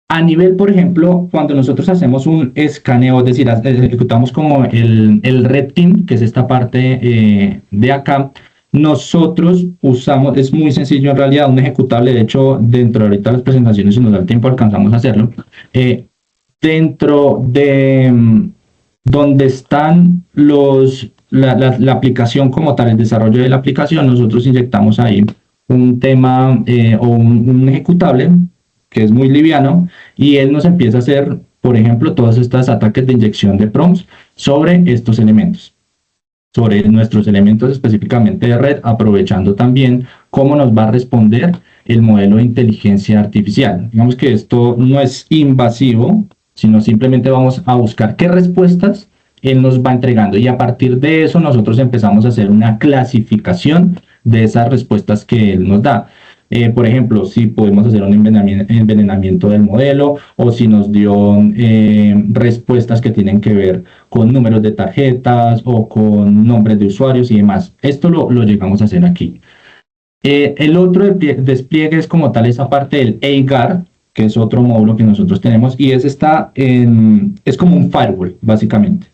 a nivel, por ejemplo, cuando nosotros hacemos un escaneo, es decir, ejecutamos como el Red Team, que es esta parte de acá, nosotros usamos, es muy sencillo en realidad, un ejecutable, de hecho, dentro de ahorita las presentaciones, si nos da el tiempo, alcanzamos a hacerlo, dentro de donde están la aplicación como tal, el desarrollo de la aplicación, nosotros inyectamos ahí un tema o un ejecutable que es muy liviano y él nos empieza a hacer, por ejemplo, todos estos ataques de inyección de prompts sobre estos elementos, sobre nuestros elementos específicamente de red, aprovechando también cómo nos va a responder el modelo de inteligencia artificial. Digamos que esto no es invasivo, sino simplemente vamos a buscar qué respuestas él nos va entregando y a partir de eso nosotros empezamos a hacer una clasificación de esas respuestas que él nos da. Por ejemplo, si podemos hacer un envenenamiento del modelo o si nos dio respuestas que tienen que ver con números de tarjetas o con nombres de usuarios y demás. Esto lo llegamos a hacer aquí. El otro despliegue es como tal esa parte del AGAR, que es otro módulo que nosotros tenemos y es como un firewall, básicamente.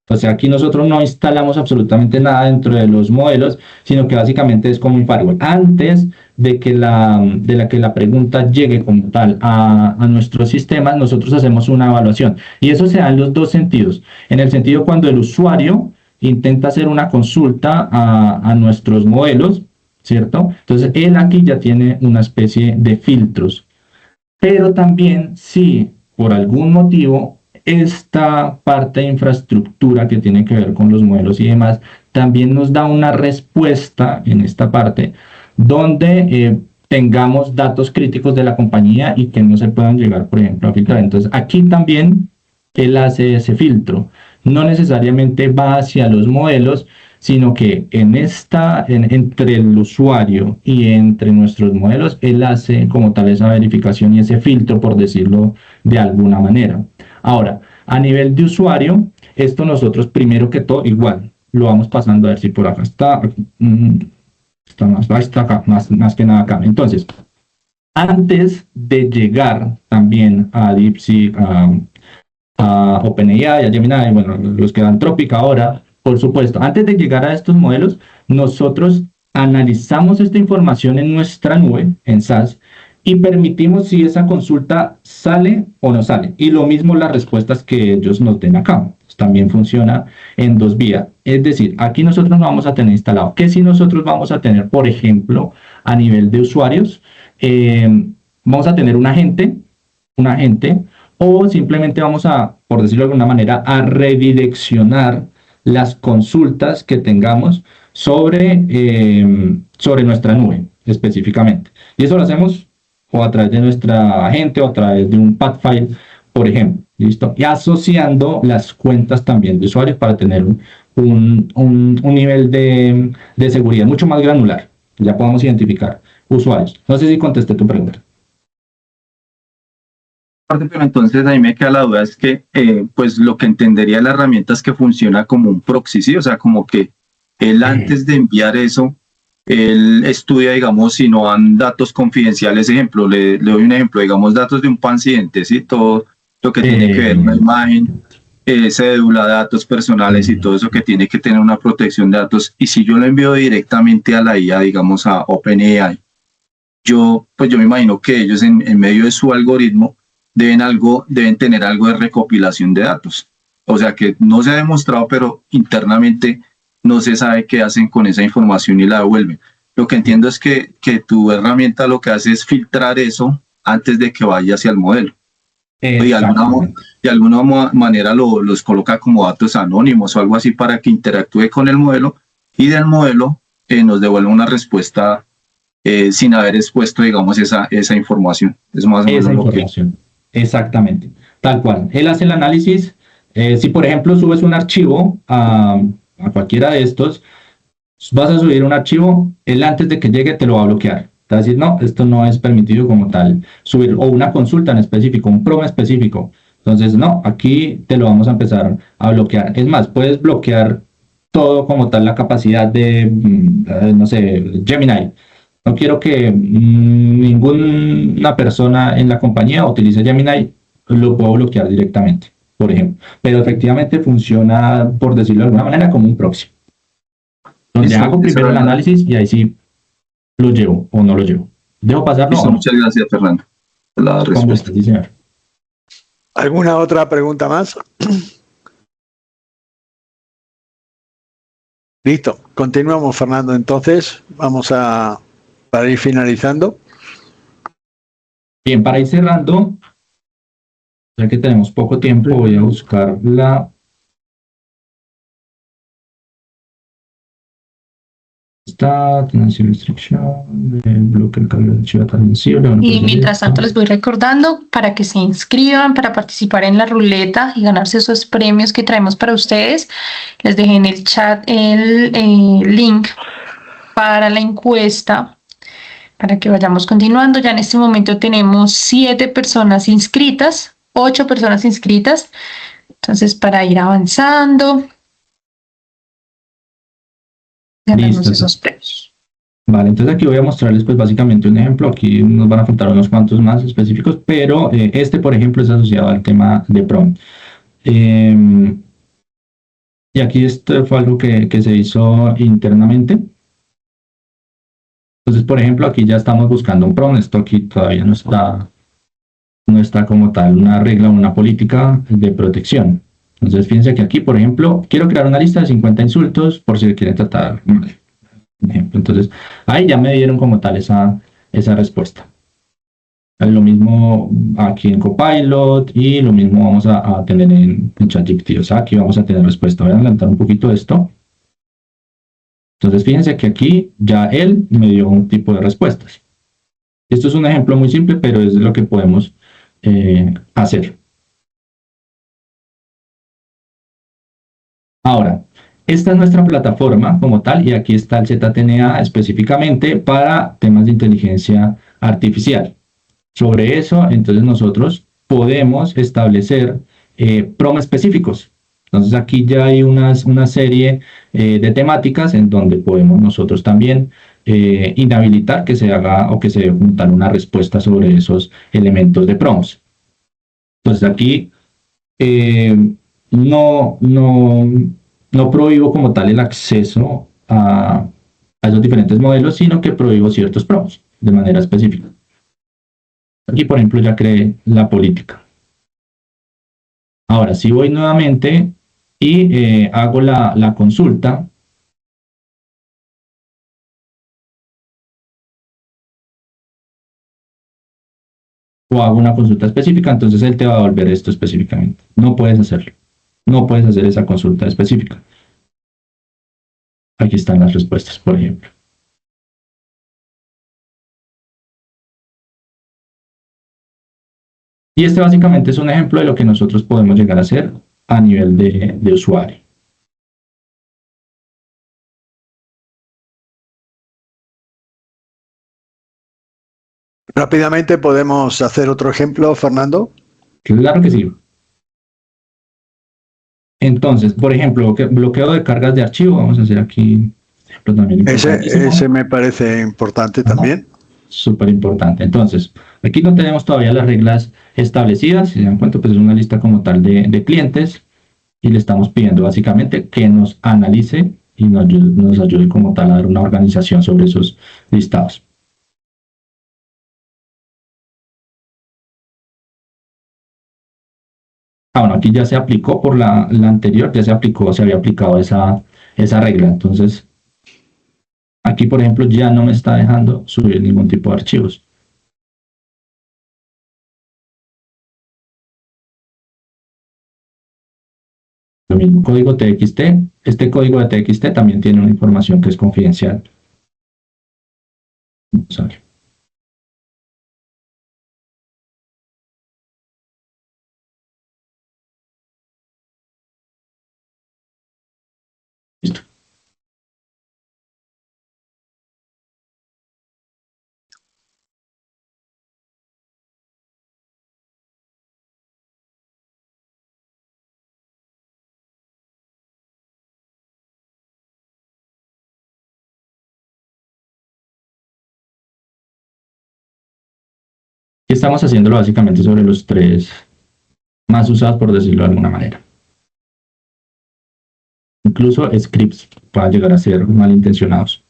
O sea, aquí nosotros no instalamos absolutamente nada dentro de los modelos, sino que básicamente es como un firewall. Antes de que la pregunta llegue como tal a nuestro sistema, nosotros hacemos una evaluación. Y eso se da en los dos sentidos. En el sentido cuando el usuario intenta hacer una consulta a nuestros modelos, ¿cierto? Entonces, él aquí ya tiene una especie de filtros. Pero también si por algún motivo esta parte de infraestructura que tiene que ver con los modelos y demás, también nos da una respuesta en esta parte donde tengamos datos críticos de la compañía y que no se puedan llegar, por ejemplo, a filtrar. Entonces, aquí también él hace ese filtro. No necesariamente va hacia los modelos, sino que entre el usuario y entre nuestros modelos, él hace como tal esa verificación y ese filtro, por decirlo de alguna manera. Ahora, a nivel de usuario, esto nosotros primero que todo, igual, lo vamos pasando a ver si por acá está, está acá, más que nada acá. Entonces, antes de llegar también a DeepSeek, a OpenAI, a Gemini, bueno, los que dan Anthropic ahora, por supuesto, antes de llegar a estos modelos, nosotros analizamos esta información en nuestra nube, en SAS, y permitimos si esa consulta sale o no sale. Y lo mismo las respuestas que ellos nos den acá. También funciona en dos vías. Es decir, aquí nosotros no vamos a tener instalado. ¿Qué si nosotros vamos a tener, por ejemplo, a nivel de usuarios? Vamos a tener un agente, o simplemente vamos a, por decirlo de alguna manera, a redireccionar las consultas que tengamos sobre nuestra nube específicamente. Y eso lo hacemos o a través de nuestra agente o a través de un path file, por ejemplo. ¿Listo? Y asociando las cuentas también de usuarios para tener un nivel de seguridad mucho más granular. Ya podemos identificar usuarios. No sé si contesté tu pregunta. Pero entonces ahí me queda la duda, es que pues lo que entendería de la herramienta es que funciona como un proxy, ¿sí? O sea, como que él antes de enviar eso, él estudia, digamos, si no dan datos confidenciales, ejemplo, le doy un ejemplo, digamos, datos de un paciente, ¿sí? Todo lo que tiene que ver una imagen, cédula, datos personales y todo eso que tiene que tener una protección de datos. Y si yo lo envío directamente a la IA, digamos, a OpenAI, yo me imagino que ellos en medio de su algoritmo deben tener algo de recopilación de datos. O sea que no se ha demostrado, pero internamente no se sabe qué hacen con esa información y la devuelven. Lo que entiendo es que tu herramienta lo que hace es filtrar eso antes de que vaya hacia el modelo. Y de alguna manera los coloca como datos anónimos o algo así para que interactúe con el modelo y del modelo nos devuelva una respuesta sin haber expuesto, digamos, esa información. Es más o menos lo que... Exactamente, tal cual. Él hace el análisis. Si, por ejemplo, subes un archivo a cualquiera de estos, vas a subir un archivo, él antes de que llegue te lo va a bloquear. Te va a decir, no, esto no es permitido como tal subir, o una consulta en específico, un PROM específico. Entonces, no, aquí te lo vamos a empezar a bloquear. Es más, puedes bloquear todo como tal la capacidad de, no sé, Gemini. No quiero que ninguna persona en la compañía utilice Gemini, lo puedo bloquear directamente, por ejemplo. Pero efectivamente funciona, por decirlo de alguna manera, como un proxy. Donde hago primero el análisis y ahí sí lo llevo o no lo llevo. ¿Dejo pasarlo? Listo, muchas gracias, Fernando, por la respuesta. Sí, señor. ¿Alguna otra pregunta más? Listo, continuamos, Fernando. Entonces, para ir finalizando. Bien, para ir cerrando, ya que tenemos poco tiempo, voy a buscar está, Tenancy Restriction, bloque el cambio de archivo transmisible. Y mientras tanto les voy recordando para que se inscriban para participar en la ruleta y ganarse esos premios que traemos para ustedes. Les dejé en el chat el link para la encuesta para que vayamos continuando. Ya en este momento tenemos 7 personas inscritas, 8 personas inscritas. Entonces, para ir avanzando, ganarnos Listo. esos premios. Vale, entonces aquí voy a mostrarles pues básicamente un ejemplo. Aquí nos van a faltar unos cuantos más específicos, pero este, por ejemplo, es asociado al tema de PROM. Y aquí esto fue algo que se hizo internamente. Entonces, por ejemplo, aquí ya estamos buscando un PROM. Esto aquí todavía no está como tal una regla o una política de protección. Entonces, fíjense que aquí, por ejemplo, quiero crear una lista de 50 insultos por si quieren tratar mal. Ejemplo. Entonces, ahí ya me dieron como tal esa respuesta. Lo mismo aquí en Copilot y lo mismo vamos a tener en ChatGPT. O sea, aquí vamos a tener respuesta. Voy a adelantar un poquito esto. Entonces, fíjense que aquí ya él me dio un tipo de respuestas. Esto es un ejemplo muy simple, pero es lo que podemos hacer. Ahora, esta es nuestra plataforma como tal y aquí está el ZTNA específicamente para temas de inteligencia artificial. Sobre eso, entonces nosotros podemos establecer PROM específicos. Entonces aquí ya hay una serie de temáticas en donde podemos nosotros también inhabilitar que se haga o que se dé una respuesta sobre esos elementos de PROMs. Entonces aquí no prohíbo como tal el acceso a esos diferentes modelos, sino que prohíbo ciertos PROMs de manera específica. Aquí, por ejemplo, ya creé la política. Ahora, si voy nuevamente y hago la consulta, o hago una consulta específica, entonces él te va a devolver esto específicamente. No puedes hacerlo. No puedes hacer esa consulta específica. Aquí están las respuestas, por ejemplo. Y este básicamente es un ejemplo de lo que nosotros podemos llegar a hacer a nivel de usuario. Rápidamente podemos hacer otro ejemplo, Fernando. Claro que sí. Entonces, por ejemplo, bloqueo de cargas de archivo. Vamos a hacer aquí ejemplo también Ese me parece importante también. Súper importante. Entonces, aquí no tenemos todavía las reglas establecidas. Si se dan cuenta, pues es una lista como tal de clientes y le estamos pidiendo básicamente que nos analice y nos ayude como tal a dar una organización sobre esos listados. Bueno, aquí ya se aplicó por la anterior, ya se había aplicado esa regla. Entonces, aquí, por ejemplo, ya no me está dejando subir ningún tipo de archivos. Lo mismo, código TXT. Este código de TXT también tiene una información que es confidencial. Vamos a ver. Listo. Y estamos haciéndolo básicamente sobre los 3 más usados, por decirlo de alguna manera. Incluso scripts puedan llegar a ser malintencionados.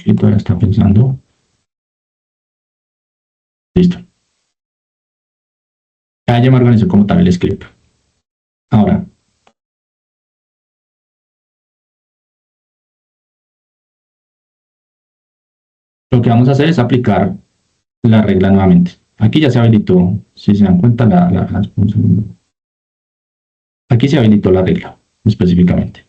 Y todavía está pensando. Listo. Ya me organizó como tal el script. Ahora, lo que vamos a hacer es aplicar la regla nuevamente. Aquí ya se habilitó, si se dan cuenta, un segundo. Aquí se habilitó la regla específicamente.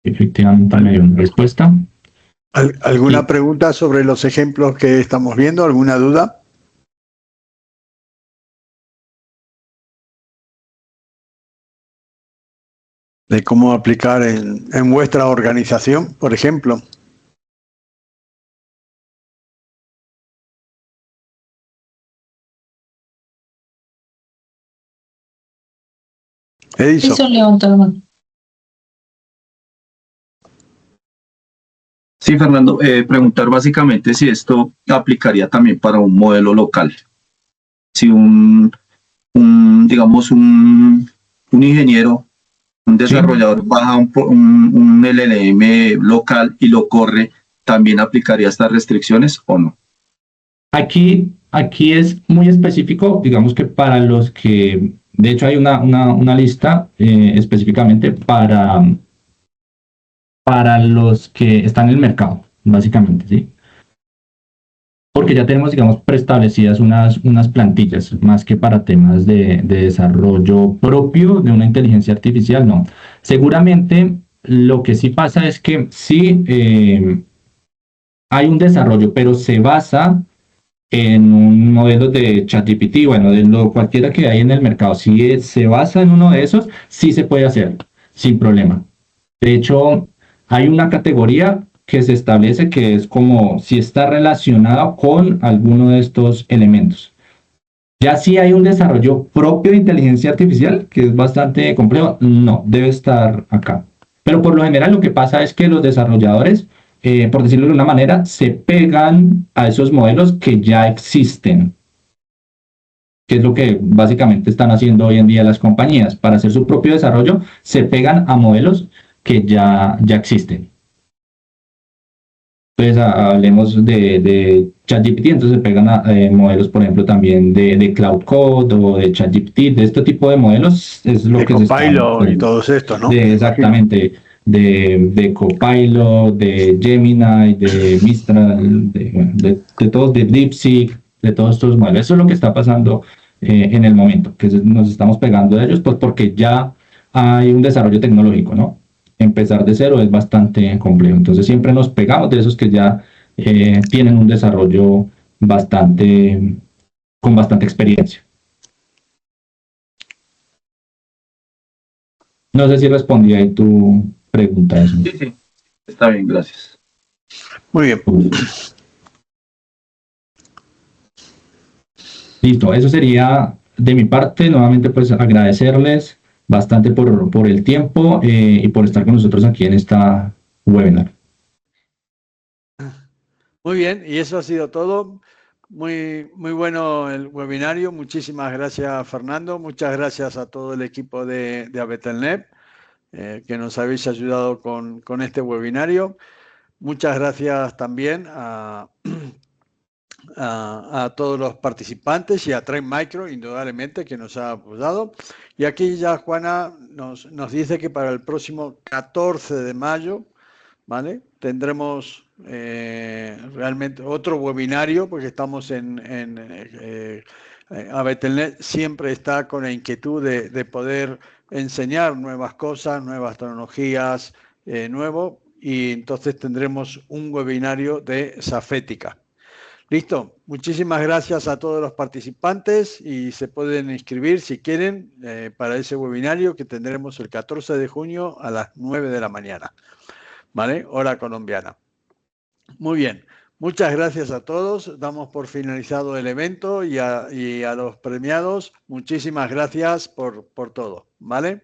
Efectivamente me dio una respuesta. ¿Alguna Sí. pregunta sobre los ejemplos que estamos viendo? ¿Alguna duda? De cómo aplicar en vuestra organización, por ejemplo. Edison. Eso levantó la mano. Sí, Fernando, preguntar básicamente si esto aplicaría también para un modelo local. Si digamos, un ingeniero, un desarrollador baja un LLM local y lo corre, ¿también aplicaría estas restricciones o no? Aquí es muy específico, digamos que para los que, de hecho hay una lista específicamente para los que están en el mercado, básicamente, ¿sí? Porque ya tenemos, digamos, preestablecidas unas plantillas, más que para temas de desarrollo propio de una inteligencia artificial, no. Seguramente lo que sí pasa es que sí hay un desarrollo, pero se basa en un modelo de ChatGPT, bueno, de cualquiera que hay en el mercado. Si se basa en uno de esos, sí se puede hacer, sin problema. De hecho, hay una categoría que se establece que es como si está relacionado con alguno de estos elementos. Ya si hay un desarrollo propio de inteligencia artificial, que es bastante complejo, no, debe estar acá. Pero por lo general lo que pasa es que los desarrolladores, por decirlo de una manera, se pegan a esos modelos que ya existen, que es lo que básicamente están haciendo hoy en día las compañías. Para hacer su propio desarrollo, se pegan a modelos que ya existen. Entonces, hablemos de ChatGPT, entonces se pegan a modelos, por ejemplo, también de Cloud Code o de ChatGPT, de este tipo de modelos es lo De que se está... Copilot y todos estos, ¿no? Exactamente, de Copilot, de Gemini, de Mistral, de todos, de DeepSeek, de todos estos modelos. Eso es lo que está pasando en el momento, que nos estamos pegando de ellos, pues porque ya hay un desarrollo tecnológico, ¿no? Empezar de cero es bastante complejo. Entonces siempre nos pegamos de esos que ya tienen un desarrollo con bastante experiencia. No sé si respondí ahí tu pregunta. Eso. Sí, sí, está bien, gracias. Muy bien. Listo, eso sería de mi parte. Nuevamente, pues agradecerles bastante por el tiempo y por estar con nosotros aquí en esta webinar. Muy bien, y eso ha sido todo. Muy bueno el webinario. Muchísimas gracias, Fernando. Muchas gracias a todo el equipo de Abetelnet que nos habéis ayudado con este webinario. Muchas gracias también a todos los participantes y a Trend Micro, indudablemente, que nos ha apoyado. Y aquí ya Juana nos dice que para el próximo 14 de mayo, ¿vale? Tendremos realmente otro webinario, porque estamos Abetelnet siempre está con la inquietud de poder enseñar nuevas cosas, nuevas tecnologías, nuevo, y entonces tendremos un webinario de Safética. Listo, muchísimas gracias a todos los participantes y se pueden inscribir si quieren para ese webinario que tendremos el 14 de junio a las 9 de la mañana, ¿vale? Hora colombiana. Muy bien, muchas gracias a todos. Damos por finalizado el evento y a los premiados, muchísimas gracias por todo, ¿vale?